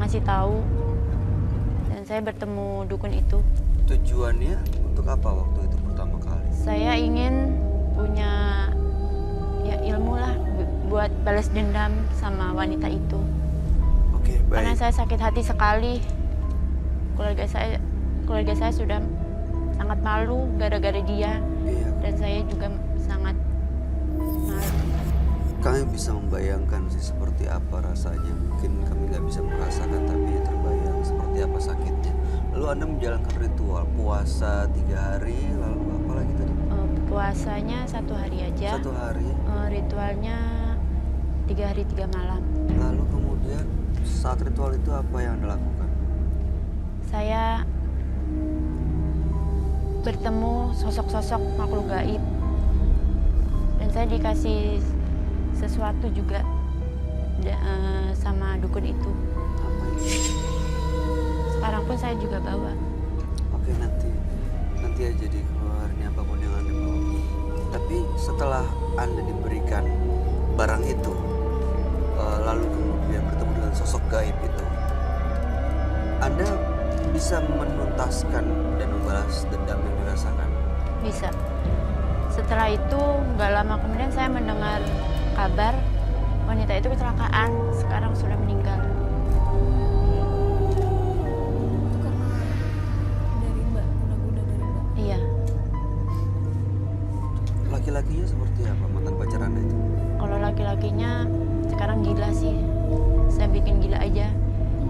H: ngasih tahu dan saya bertemu dukun itu.
A: Tujuannya untuk apa waktu itu pertama kali?
H: Saya ingin punya ya ilmu lah buat balas dendam sama wanita itu.
A: Oke,
H: Karena
A: baik.
H: saya sakit hati sekali. Keluarga saya sudah sangat malu gara-gara dia
A: Iya,
H: dan saya juga sangat malu.
A: kami bisa membayangkan sih seperti apa rasanya. Mungkin kami nggak bisa merasakan, tapi terbayang seperti apa sakitnya. Lalu Anda menjalankan ritual puasa 3 hari, lalu apa lagi tadi?
H: Puasanya 1 hari aja.
A: 1 hari.
H: Ritualnya 3 hari 3 malam.
A: Lalu kemudian saat ritual itu apa yang Anda lakukan?
H: Saya bertemu sosok-sosok makhluk gaib dan saya dikasih sesuatu juga sama dukun itu.
A: Apa itu?
H: Sekarang pun saya juga bawa.
A: Oke, nanti aja dikeluarin apapun yang Anda bawa. Tapi setelah Anda diberikan barang itu, lalu kemudian bertemu dengan sosok gaib itu, Anda bisa menuntaskan dan membalas dendam yang dirasakan?
H: Bisa. Setelah itu nggak lama kemudian saya mendengar kabar wanita itu kecelakaan, sekarang sudah meninggal.
D: Itu karena dari Mbak, guna-guna dari Mbak.
H: Iya.
A: Laki-lakinya seperti apa mantan pacar Anda itu?
H: Kalau laki-lakinya sekarang gila sih. Saya bikin gila aja.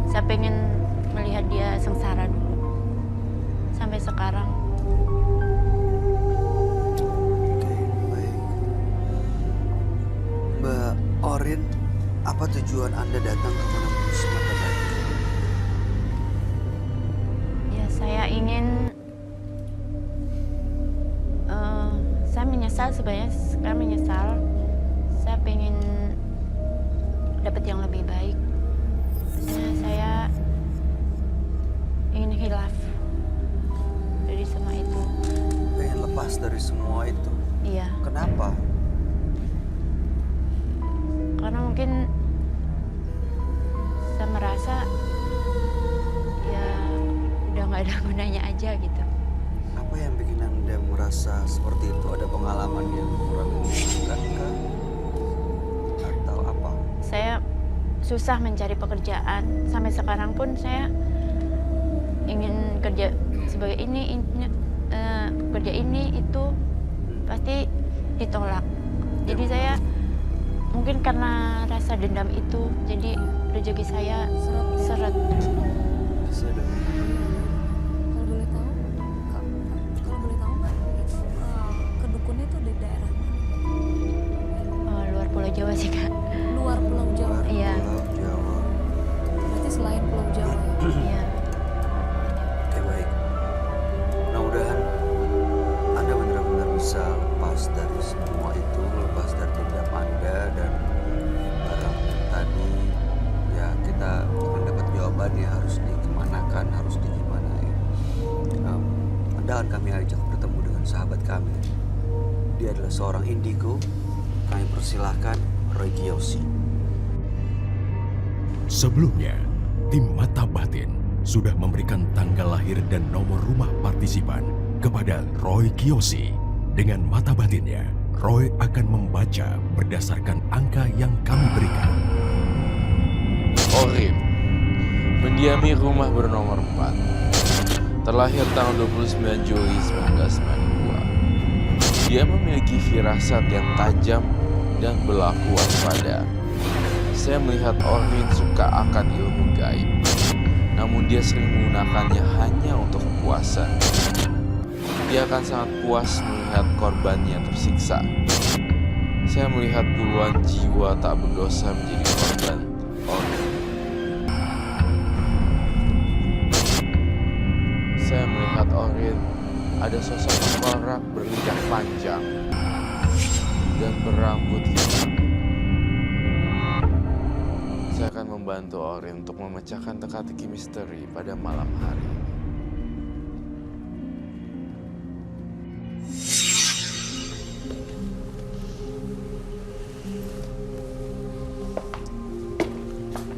H: Saya pengen melihat dia sengsara dulu. Sampai sekarang.
A: Oke, baik. Mbak Orin, apa tujuan Anda datang ke menembus mata batin?
H: Ya saya ingin saya menyesal sebenarnya. Sekarang menyesal. Saya pengen dapat yang lebih baik. Terusnya saya ingin hilaf dari semua itu.
A: Pengen lepas dari semua itu.
H: Iya,
A: Kenapa?
H: karena mungkin saya merasa ya udah nggak ada gunanya aja gitu.
A: Apa yang bikin Anda merasa seperti itu? Ada pengalaman yang kurang menyenangkan kah? Atau apa?
H: Saya susah mencari pekerjaan. Sampai sekarang pun saya ingin kerja sebagai kerja ini itu pasti ditolak. Jadi saya mungkin karena rasa dendam itu, jadi rezeki saya seret.
A: Bisa dengan
D: Kalau boleh tahu, kalau boleh tahu Mbak, itu kedukunnya itu di daerah mana?
H: Luar Pulau Jawa sih Kak.
D: Luar Pulau Jawa.
H: Iya,
A: Pulau Jawa.
D: Berarti selain Pulau Jawa ya.
H: iya.
A: Oke, baik. Mudah-mudahan Anda benar-benar bisa lepas dari semua itu, lepas dari dendam Anda dan barang tadi. Ya, kita akan dapat jawabannya harus dikemanakan, harus di Perlahan kami ajak bertemu dengan sahabat kami. Dia adalah seorang indigo. Kami persilahkan Roy Kiyoshi.
E: Sebelumnya, tim Mata Batin sudah memberikan tanggal lahir dan nomor rumah partisipan kepada Roy Kiyoshi. Dengan mata batinnya, Roy akan membaca berdasarkan angka yang kami berikan.
F: Orin mendiami rumah bernomor 4. Terlahir tanggal 29 Juli 1992. Dia memiliki firasat yang tajam dan berlaku waspada. Saya melihat Orin suka akan ilmu gaib. Namun dia sering menggunakannya hanya untuk kepuasan. Dia akan sangat puas melihat korbannya tersiksa. Saya melihat puluhan jiwa tak berdosa menjadi korban Orin. Saya melihat Orin ada sosok tengkorak berlidah panjang dan berambut hitam. Saya akan membantu Orin untuk memecahkan teka-teki misteri pada malam hari.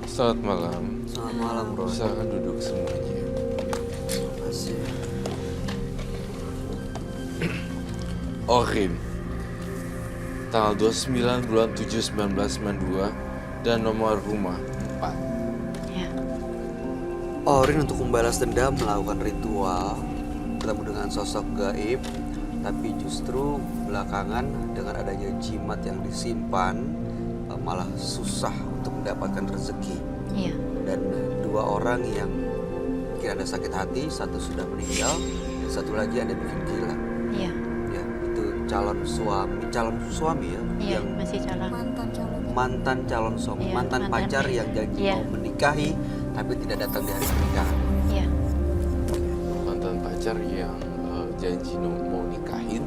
F: Selamat malam.
A: Selamat malam, Roy.
F: Silakan duduk semuanya.
A: Terima kasih.
F: Orin, tanggal 29 bulan 7 1992 dan nomor rumah 4.
H: Ya.
A: Orin untuk membalas dendam melakukan ritual bertemu dengan sosok gaib, tapi justru belakangan dengan adanya jimat yang disimpan malah susah untuk mendapatkan rezeki.
H: Iya.
A: Dan 2 orang yang mungkin ada sakit hati, satu sudah meninggal, dan satu lagi ada bikin gila.
H: Iya.
A: Ya, itu calon suami ya,
H: Iya,
A: yang
H: masih calon.
A: mantan calon suami,
H: Iya,
A: mantan
H: mantan.
A: pacar yang janji
H: Iya.
A: mau menikahi tapi tidak datang di hari pernikahan.
H: Iya.
F: Mantan pacar yang janji mau nikahin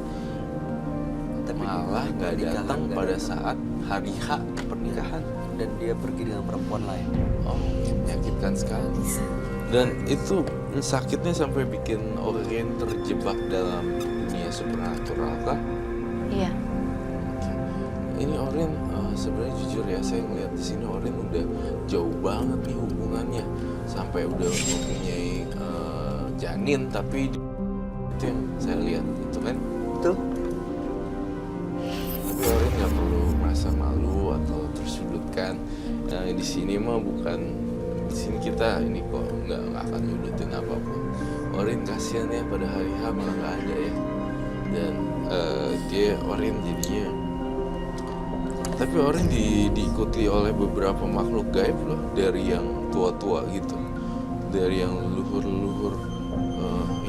A: Tapi
F: malah nggak
A: pernikahan
F: datang
A: nggak
F: pada
A: datang.
F: saat hari H pernikahan.
A: Dan dia pergi dengan perempuan lain.
F: Oh, menyakitkan sekali. Dan itu sakitnya sampai bikin Orin terjebak dalam dunia supernatural kah?
H: Iya.
F: Ini Orin sebenarnya jujur ya, saya ngeliat di sini Orin udah jauh banget nih hubungannya, sampai udah mempunyai janin, tapi itu yang saya lihat itu kan.
A: Betul?
F: Tapi Orin nggak perlu merasa malu atau tersudutkan. Di sini mah bukan, di sini kita ini kok nggak akan nyudutin apapun. Orin kasihan ya, pada hari H malah nggak ada ya. Dan Orin jadinya. Tapi Orin diikuti oleh beberapa makhluk gaib loh, dari yang tua-tua gitu, dari yang leluhur-leluhur,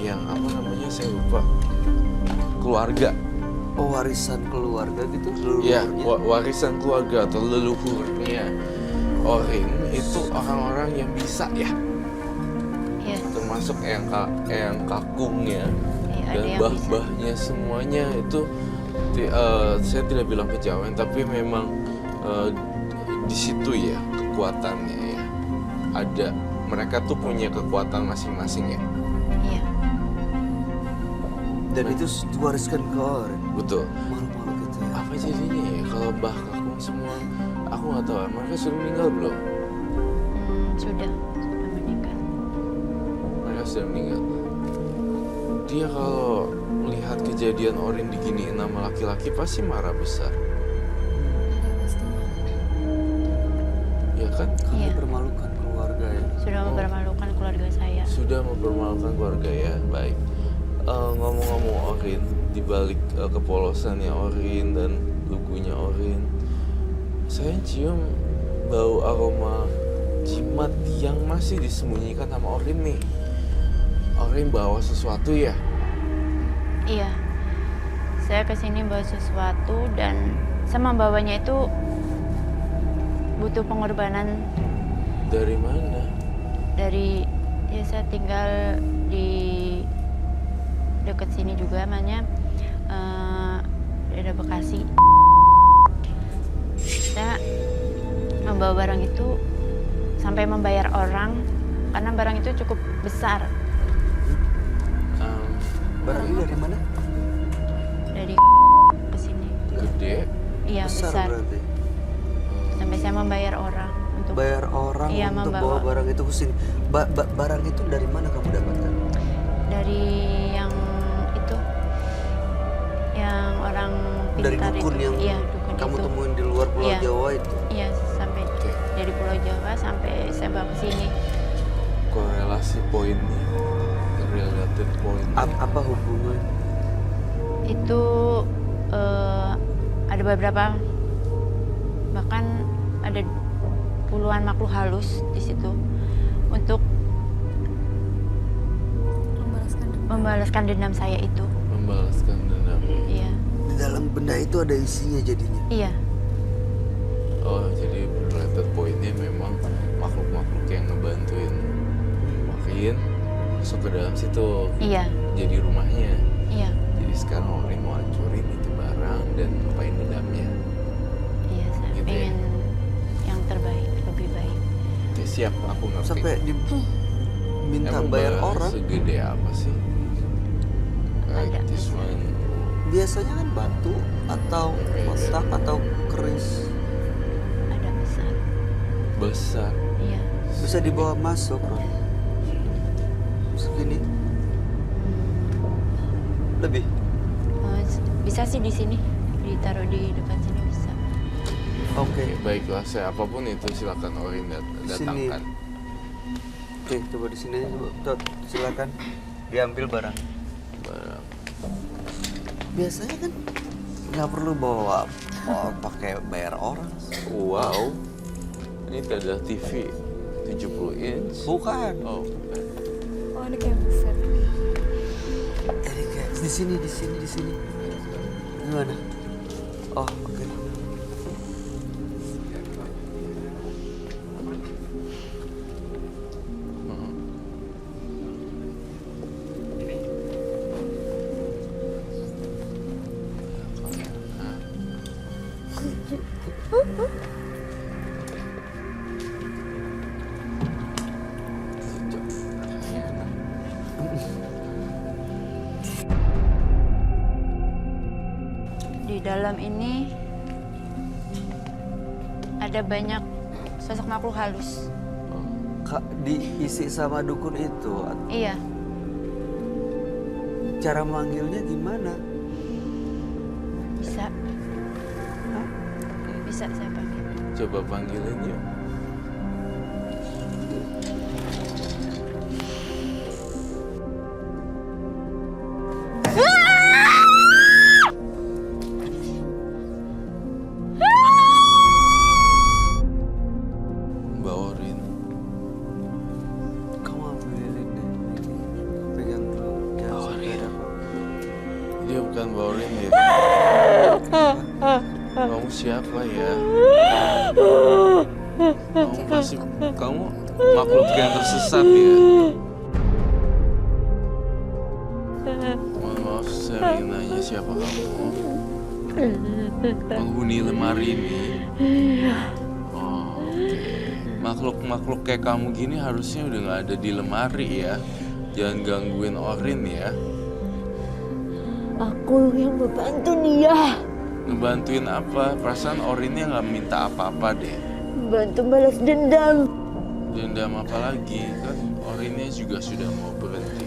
F: yang apa namanya saya lupa, keluarga.
A: Oh, warisan keluarga gitu?
F: Ya,
A: leluhurnya?
F: warisan keluarga atau leluhurnya Orin itu orang-orang yang bisa ya,
H: Iya.
F: termasuk eyang kakungnya
H: Iya, ada
F: dan
H: yang bisa.
F: bah-bahnya semuanya itu. Saya tidak bilang kejawen, tapi memang di situ ya kekuatannya ya. Ada, mereka tuh punya kekuatan masing-masing ya.
H: Iya.
A: Dan itu diwariskan ke Orin.
F: Betul.
A: Malu-malu gitu ya.
F: Apa jadinya ya kalau bah kakung semua? Aku nggak tahu. Mereka sudah meninggal belum?
H: Sudah meninggal.
F: Mereka sudah meninggal. Dia kalau melihat kejadian Orin diginiin sama laki-laki pasti marah besar. Ya kan?
A: Kami
H: Iya.
A: permalukan keluarga ya.
H: Sudah mempermalukan keluarga saya.
F: Sudah mempermalukan keluarga ya. Baik. Ngomong-ngomong Orin, dibalik kepolosannya Orin dan lugunya Orin, saya cium bau aroma jimat yang masih disembunyikan sama Orin nih. Orin bawa sesuatu ya?
H: Iya. Saya kesini bawa sesuatu dan sama bawanya itu butuh pengorbanan
F: Dari mana?
H: dari, ya saya tinggal di dekat sini juga, namanya daerah Bekasi. Saya membawa barang itu sampai membayar orang karena barang itu cukup besar.
A: Barang ini dari mana?
H: Dari ke sini.
F: Gede.
H: Iya,
A: Besar
H: besar.
A: berarti.
H: Sampai saya membayar orang untuk
A: Bayar orang
H: Iya,
A: untuk
H: membawa.
A: bawa barang itu ke sini. Barang itu dari mana kamu dapatkan?
H: dari yang itu, yang orang
A: Dari
H: pintar
A: dukun
H: itu.
A: yang
H: Iya, dukun
A: kamu
H: itu.
A: temuin di luar Pulau
H: Iya.
A: Jawa itu.
H: Iya, sampai dari Pulau Jawa sampai saya bawa ke sini.
F: Korelasi poinnya, related point.
A: Apa hubungan?
H: Itu ada beberapa, bahkan ada puluhan makhluk halus di situ untuk membalaskan dendam saya itu.
F: Membalaskan dendam.
H: Iya,
A: Di dalam benda itu ada isinya jadinya.
H: iya,
F: Oh, jadi related pointnya memang makhluk-makhluk yang ngebantuin makin masuk ke dalam situ.
H: iya,
F: Jadi rumahnya.
H: iya,
F: Jadi sekarang orang mau hancurin itu barang dan ngapain dendamnya.
H: iya. Saya
F: Gitu ya?
H: pengen yang terbaik, lebih baik.
F: Oke, siap, aku ngerti.
A: Sampai minta
F: Emang
A: bayar
F: barang
A: orang.
F: segede apa sih? Like
H: Ada.
F: this one.
A: Biasanya kan batu atau kotak atau keris.
H: Ada besar,
F: Besar.
H: iya.
A: Bisa dibawa masuk. Segini. Lebih.
H: Bisa sih di sini, ditaruh di depan sini bisa.
A: Oke.
F: Oke, baiklah, saya apapun itu silakan Orin
A: Sini.
F: datangkan.
A: Oke, coba di sini aja, coba. Tot, silakan diambil barang.
F: Barang.
A: Biasanya kan nggak perlu bawa pakai bayar orang.
F: Wow. Ini ada TV 70 inch.
A: Bukan.
F: Oh, bukan.
B: Oh, ini kayak buffet.
A: Ini kayak di sini. Gimana? Oh, oke.
H: Di dalam ini ada banyak sosok makhluk halus.
A: Kak, diisi sama dukun itu.
H: Iya,
A: Cara manggilnya gimana?
H: bisa. Bisa saya panggil.
F: Coba panggilin yuk. Mbak Orin,
A: Kamu ambilin deh. Pegang dulu. Jangan sampai ada
F: dia bukan Mbak Orin ya. Kamu siapa ya? Kamu makhluk yang tersesat ya. Mohon maaf, saya ingin nanya siapa kamu? Penghuni lemari ini. Oh, oke. Makhluk-makhluk kayak kamu gini harusnya udah nggak ada di lemari ya. Jangan gangguin Orin ya.
I: Aku yang membantu dia.
F: Ngebantuin apa? Perasaan Orinnya nggak minta apa-apa deh.
I: Bantu balas dendam.
F: Dendam apa lagi? Kan Orinnya juga sudah mau berhenti.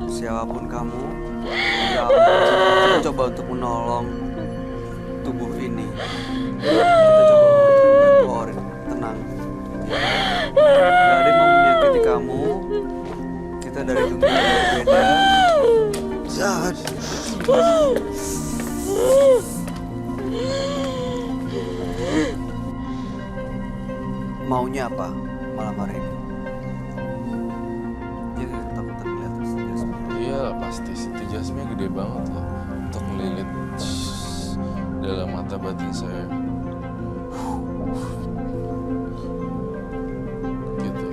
A: siapapun kamu, coba untuk menolong tubuh ini. Kita coba bantu Orin, tenang. Gak ada yang mau menyakiti kamu. Kita dari dunia yang berbeda. Jahat. Maunya apa malam hari ini? Dia ketakutan melihat jasnya.
F: Iya lah pasti, situ jasnya gede banget loh. Untuk melilit dalam mata batin saya. Gitu.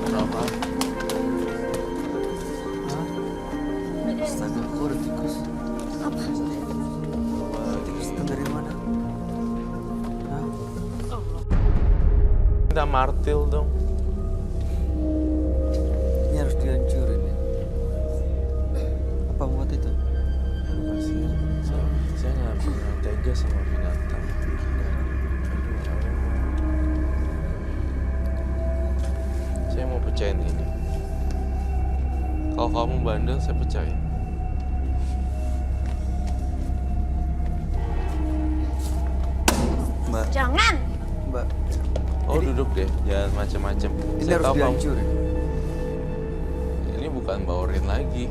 F: Kenapa?
A: Astaga, kok ada tikus? Apa? Tikus
F: martil dong.
A: Ini harus dihancurin ya. Apa buat itu?
F: Aduh, kasihan. Saya nggak pernah tega sama binatang. Aduh, saya mau pecahin ini. Kalau kamu bandel, saya pecahin.
A: Mbak,
H: Jangan.
A: Mbak,
F: Oh, duduk deh, jangan macem-macem.
A: ini
F: Saya
A: harus
F: tahu kamu.
A: dihancurin.
F: Ini bukan baurin lagi.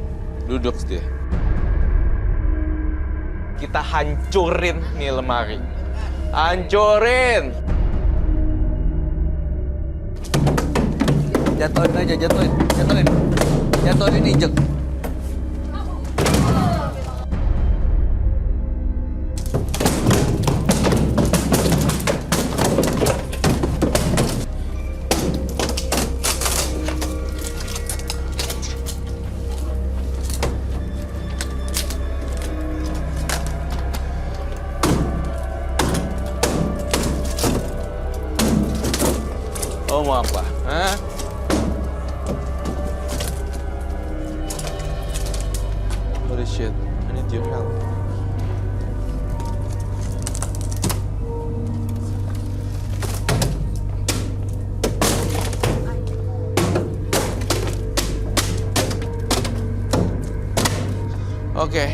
F: Duduk deh. Kita hancurin nih lemari. Hancurin!
A: Jatuhin aja, jatuhin. Jatuhin injek.
F: Oh, mau apa? Hah? Holy shit, I need your help. Oke.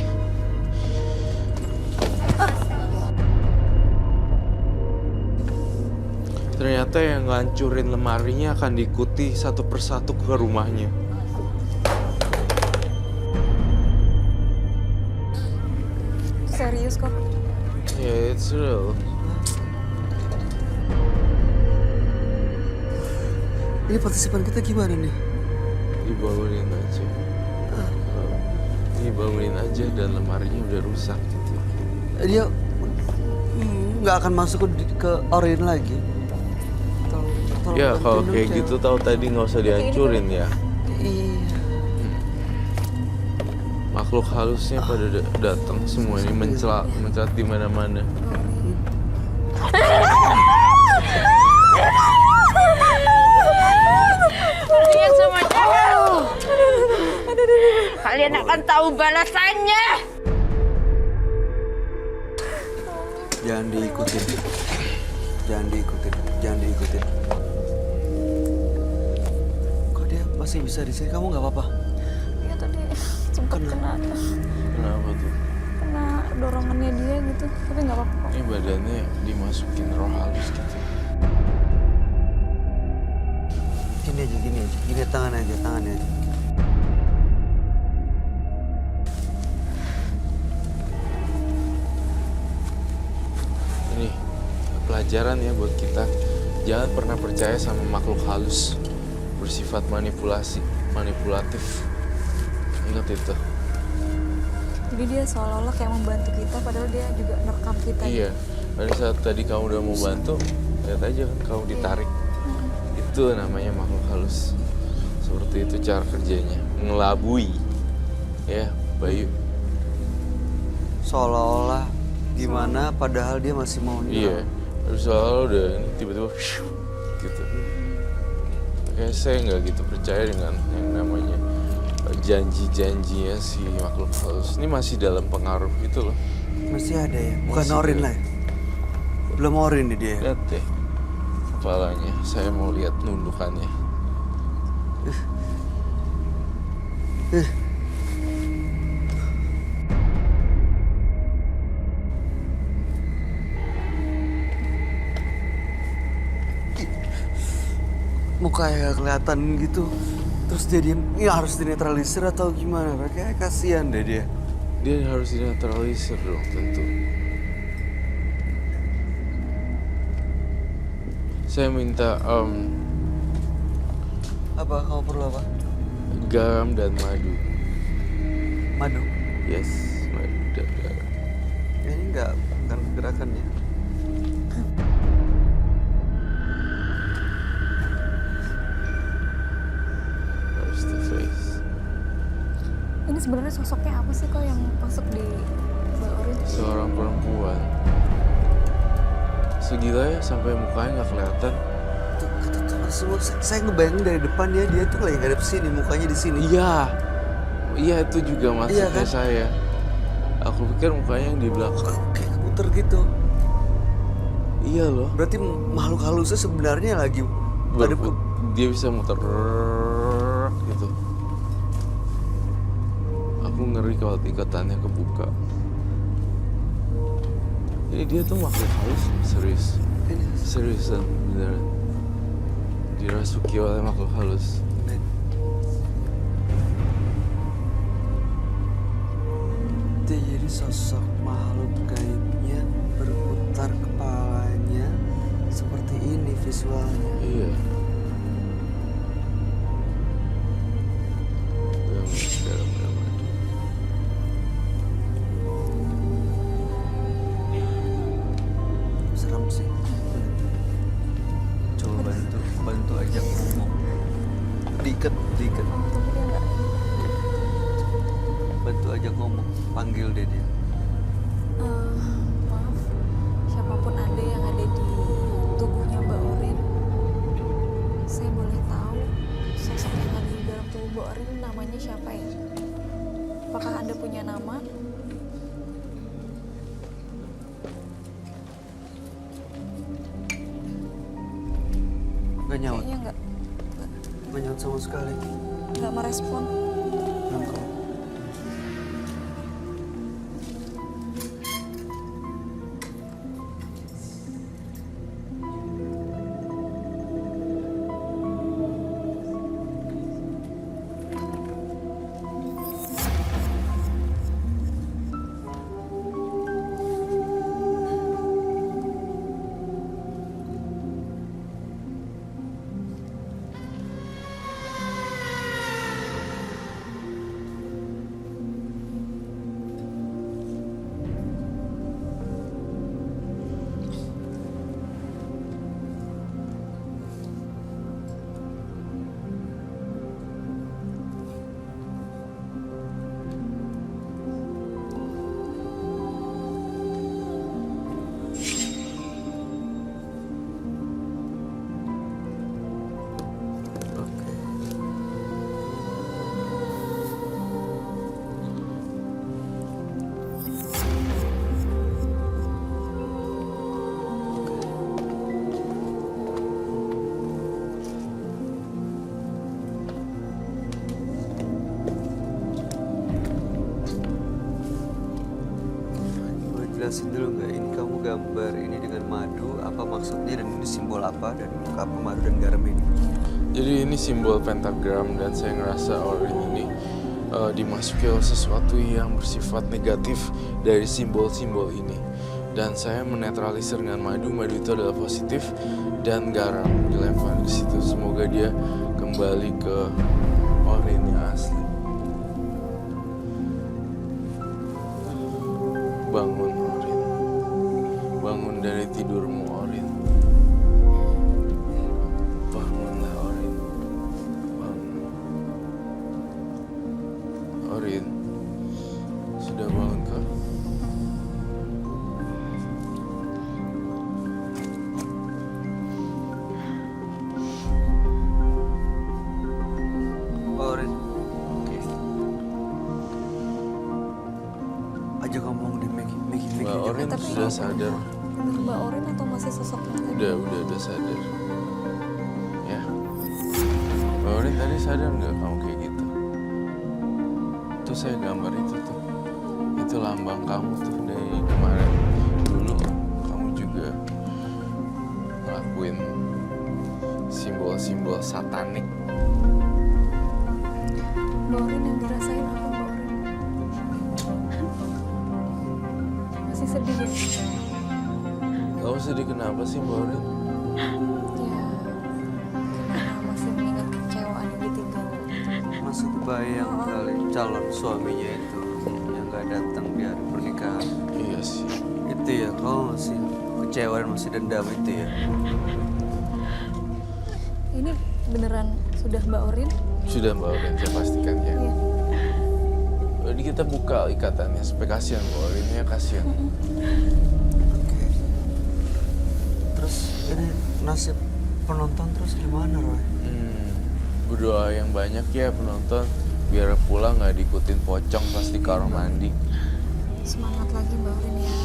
F: Ternyata yang ngancurin lemarinya akan diikuti satu persatu ke rumahnya.
D: Serius kok.
F: Yeah, it's real.
A: Ini partisipan kita gimana nih?
F: Dibangunin aja. Dibangunin aja dan lemarinya udah rusak gitu.
A: Dia nggak akan masuk ke Orin lagi. Tolong
F: Ya kalau
A: bantuin
F: kayak
A: dong,
F: gitu tahu tadi nggak usah dihancurin ya.
A: Iya.
F: Makhluk halusnya pada datang semua ini mencelat di mana-mana.
H: Kalian semuanya. Kalian akan tahu balasannya.
A: Jangan diikutin. Kok dia masih bisa di sini? Kamu nggak apa-apa?
D: Iya tadi sempet kena
F: Kenapa tuh?
D: dorongannya dia gitu, tapi nggak apa-apa kok.
F: Ini badannya dimasukin roh halus gitu.
A: Gini tangannya aja.
F: Ini pelajaran ya buat kita. Jangan pernah percaya sama makhluk halus bersifat manipulatif. Ingat itu.
D: Jadi dia seolah-olah kayak membantu kita, padahal dia juga nerekam kita.
F: Iya. Pada saat tadi kamu udah mau bantu, lihat aja kan kamu ditarik. Itu namanya makhluk halus. Seperti itu cara kerjanya, ngelabui. Ya, Bayu.
A: Seolah-olah gimana padahal dia masih mau
F: Iya. Terus soalnya udah ini tiba-tiba gitu. Kayak saya nggak gitu percaya dengan yang namanya janji-janjinya si makhluk halus. Ini masih dalam pengaruh gitu loh.
A: Masih ada ya? Bukan
F: Masih
A: Orin
F: ada.
A: lah ya? Belum Orin nih dia.
F: Lihat deh kepalanya. Saya mau lihat nundukannya.
A: Mukanya kelihatan gitu. Terus dia diem, ya harus dinetralisir atau gimana? Kayak kasihan deh dia.
F: Dia harus dinetralisir dong tentu. Saya minta
A: Apa? Kamu perlu apa?
F: garam dan madu.
A: Madu?
F: Yes, madu dan garam.
A: Ya, ini nggak bukan gerakannya.
F: Where's the face?
D: Ini sebenarnya sosoknya apa sih kok yang masuk di Mbak Orin?
F: Seorang perempuan. Segila ya sampai mukanya nggak kelihatan.
A: Tuh, semua saya ngebayangin dari depan dia tuh lagi ngadep sini, mukanya di sini.
F: Iya itu juga maksudnya
A: kan?
F: saya. Aku pikir mukanya yang di belakang.
A: Kayak keputer gitu.
F: Iya loh.
A: Berarti makhluk halusnya sebenarnya lagi ngadep ke
F: Dia bisa muter gitu. Aku ngeri kalau ikatannya kebuka. Ini dia tuh makhluk halus, serius. Seriusan, beneran. Dirasuki oleh makhluk halus.
A: Jadi sosok makhluk gaibnya berputar kepalanya seperti ini visualnya.
F: Iya.
A: Serem sih. Coba bantu aja ngomong. Diikat.
D: Tapi dia nggak.
A: Bantu aja ngomong, panggil deh dia.
D: Maaf, siapapun Anda yang ada di tubuhnya Mbak Orin, saya boleh tahu sosok yang ada di dalam tubuh Mbak Orin namanya siapa ya? Apakah Anda punya nama?
A: Nggak nyaut,
D: Kayaknya
A: nggak nyaut sama sekali.
D: nggak merespon.
A: Nangkau. Jelasin dulu nggak, ini kamu gambar ini dengan madu, apa maksudnya dan ini simbol apa, dan untuk apa madu dan garam ini?
F: Jadi ini simbol pentagram dan saya ngerasa Orin ini dimasuki oleh sesuatu yang bersifat negatif dari simbol-simbol ini. Dan saya menetralisir dengan madu itu adalah positif dan garam dilempar ke situ. Semoga dia kembali ke Orin yang asli. Bangun Orin, bangun dari tidurmu Orin. Bangunlah Orin, bangun. Orin, sudah bangun kah?
A: Orin, oke. Ajak ngomong di Meki.
F: Mbak Orin
D: Tapi
F: sudah sadar.
D: bener Mbak Orin atau masih sosoknya tadi?
F: Udah sadar. Ya. Mbak Orin tadi sadar nggak kamu kayak gitu? Itu saya gambar itu tuh. Itu lambang kamu tuh dari kemarin. Dulu kamu juga ngelakuin simbol-simbol satanik.
D: Mbak Orin yang dirasain apa Mbak Orin? Masih sedih ya?
F: Kamu sedih kenapa sih Mbak Orin?
D: Ya, karena masih mengingat kekecewaan yang ditinggal.
A: Masuk kebayang kali calon suaminya itu yang nggak datang di hari pernikahan.
F: Iya sih.
A: Itu ya, kamu masih kecewa dan masih dendam itu ya.
D: Ini beneran sudah Mbak Orin?
F: Sudah Mbak Orin, saya pastikan ya.
D: Iya.
F: Jadi kita buka ikatannya, supaya kasihan Mbak Orinnya, kasihan.
A: Oke. Terus ini nasib penonton terus gimana, Roy?
F: Berdoa yang banyak ya penonton, biar pulang nggak diikutin pocong pas di kamar mandi.
D: Semangat lagi Mbak Orin ya.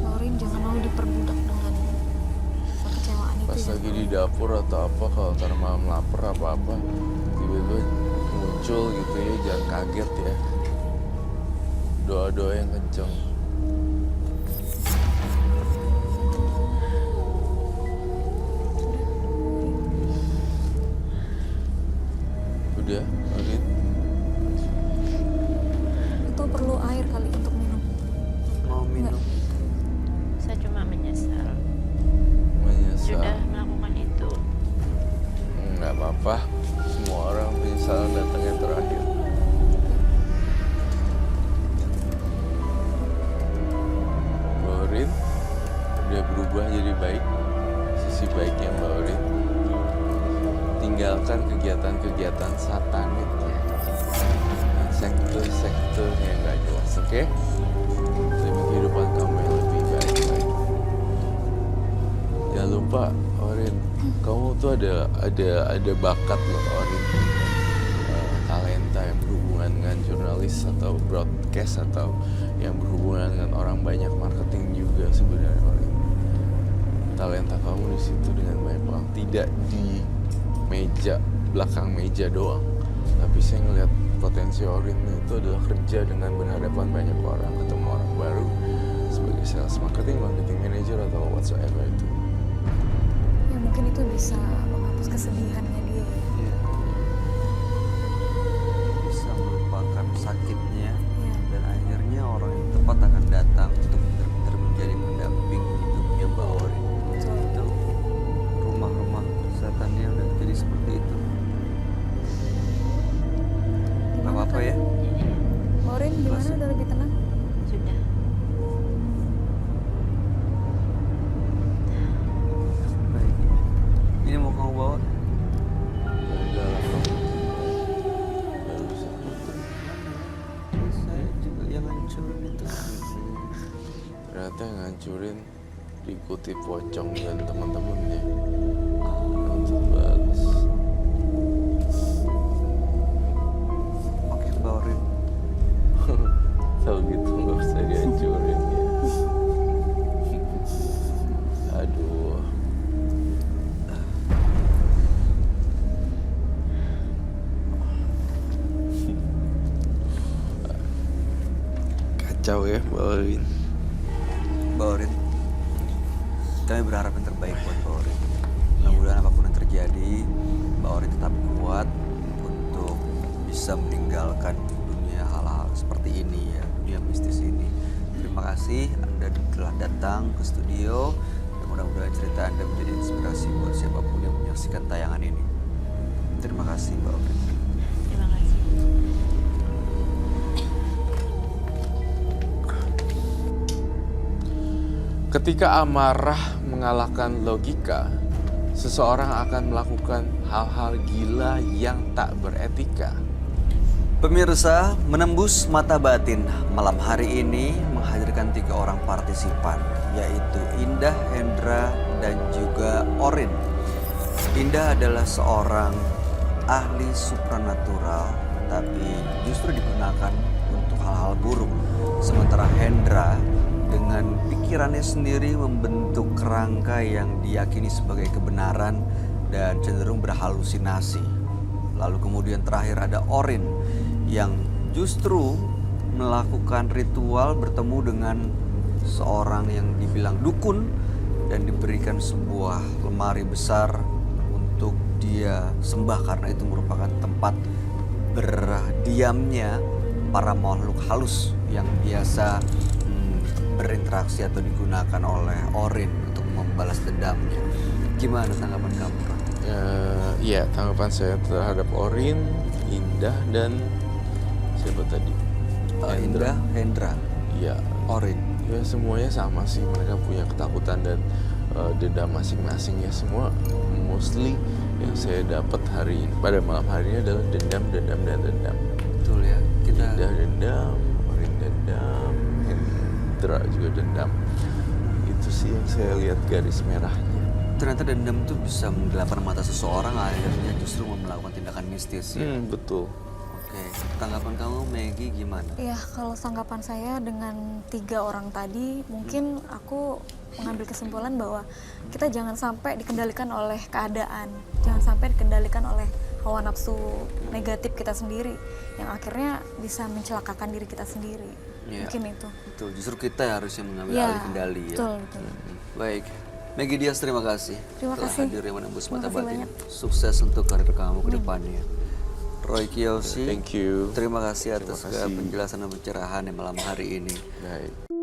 D: Mbak Orin jangan mau diperbudak dengan kekecewaan itu
F: Pas
D: ya.
F: lagi di dapur atau apa, kalau ntar malam lapar apa-apa, tiba-tiba muncul gitu ya, jangan kaget ya. Doa-doa yang kenceng. Udah, Orin.
D: Itu perlu air kali untuk minum.
A: Mau minum?
H: Saya cuma menyesal
F: Menyesal.
H: sudah melakukan itu.
F: Nggak apa-apa, semua orang penyesalan datangnya terakhir. Mbak Orin udah berubah jadi baik. Sisi baiknya Mbak Orin, tinggalkan kegiatan-kegiatan satanik ya, sektor-sektor yang nggak jelas, oke? Demi kehidupan kamu yang lebih baik lagi. Jangan lupa, Orin, kamu tuh ada bakat loh, Orin. Talenta yang berhubungan dengan jurnalis atau broadcast atau yang berhubungan dengan orang banyak, marketing juga sebenarnya, Orin. Talenta kamu di situ dengan banyak orang, tidak di meja, belakang meja doang, tapi saya ngelihat potensi Orin itu adalah kerja dengan berhadapan banyak orang, ketemu orang baru sebagai sales marketing manager atau whatsoever itu.
D: Ya mungkin itu bisa menghapus kesedihannya dia ya.
A: Iya. Bisa melupakan sakitnya
D: Iya.
A: dan akhirnya orang yang tepat akan datang untuk benar-benar menjadi pendamping hidupnya Mbak Orin.
D: Betul.
A: Itu rumah-rumah setannya udah jadi seperti itu. Gak apa-apa ya.
D: Mbak Orin gimana,
A: Masih.
D: udah lebih tenang?
H: Sudah.
A: Baik. Ini mau kamu bawa?
F: Udah lah, kamu. Nggak usah.
A: Saya juga yang hancurin itu.
F: Ternyata yang ngancurin diikuti pocong dan teman-temannya untuk balas.
A: Oke Mbak Orin.
F: Tahu gitu nggak usah dihancurin ya. Aduh. Kacau ya Mbak Orin.
A: Mbak Orin, kami berharap yang terbaik buat Mbak Orin. Mudah-mudahan apapun yang terjadi, Mbak Orin tetap kuat untuk bisa meninggalkan dunia hal-hal seperti ini ya, dunia mistis ini. Terima kasih Anda telah datang ke studio. Dan mudah-mudahan cerita Anda menjadi inspirasi buat siapapun yang menyaksikan tayangan ini. Terima kasih Mbak Orin.
H: Terima kasih.
F: Ketika amarah mengalahkan logika, seseorang akan melakukan hal-hal gila yang tak beretika.
A: Pemirsa, menembus mata batin malam hari ini menghadirkan 3 orang partisipan, yaitu Indah, Hendra, dan juga Orin. Indah adalah seorang ahli supranatural, tapi justru digunakan untuk hal-hal buruk. Sementara Hendra dengan pikirannya sendiri membentuk kerangka yang diyakini sebagai kebenaran dan cenderung berhalusinasi. Lalu kemudian terakhir ada Orin yang justru melakukan ritual bertemu dengan seorang yang dibilang dukun dan diberikan sebuah lemari besar untuk dia sembah karena itu merupakan tempat berdiamnya para makhluk halus yang biasa berinteraksi atau digunakan oleh Orin untuk membalas dendamnya. Gimana tanggapan kamu, Ron?
F: Iya, tanggapan saya terhadap Orin, Indah, dan siapa tadi?
A: Indah, Hendra,
F: Iya,
A: Orin.
F: ya semuanya sama sih. Mereka punya ketakutan dan dendam masing-masing ya. Semua mostly yang saya dapat hari ini, pada malam hari ini adalah dendam, dendam, dan dendam.
A: Betul ya, kita
F: Indah dendam, Orin dendam, Hendra juga dendam. Itu sih yang saya lihat garis merahnya.
A: ternyata dendam tuh bisa menggelapkan mata seseorang, akhirnya justru melakukan tindakan mistis ya.
F: Betul.
A: Oke, tanggapan kamu Maggie gimana?
D: Ya, kalau tanggapan saya dengan 3 orang tadi, mungkin aku mengambil kesimpulan bahwa kita jangan sampai dikendalikan oleh keadaan, jangan sampai dikendalikan oleh hawa nafsu negatif kita sendiri, yang akhirnya bisa mencelakakan diri kita sendiri.
A: Iya.
D: Mungkin itu.
A: Betul, justru kita harus yang mengambil
D: Ya,
A: alih kendali ya.
D: betul, betul.
A: Baik, Maggie Dias terima kasih
D: Terima
A: telah
D: kasih.
A: hadir yang menembus
D: Terima
A: mata
D: kasih
A: batin.
D: banyak.
A: Sukses untuk karir kamu ke depannya. Roy Kiyoshi,
F: Thank you.
A: terima kasih atas
F: Terima kasih.
A: penjelasan dan pencerahan yang malam hari ini.
F: Baik.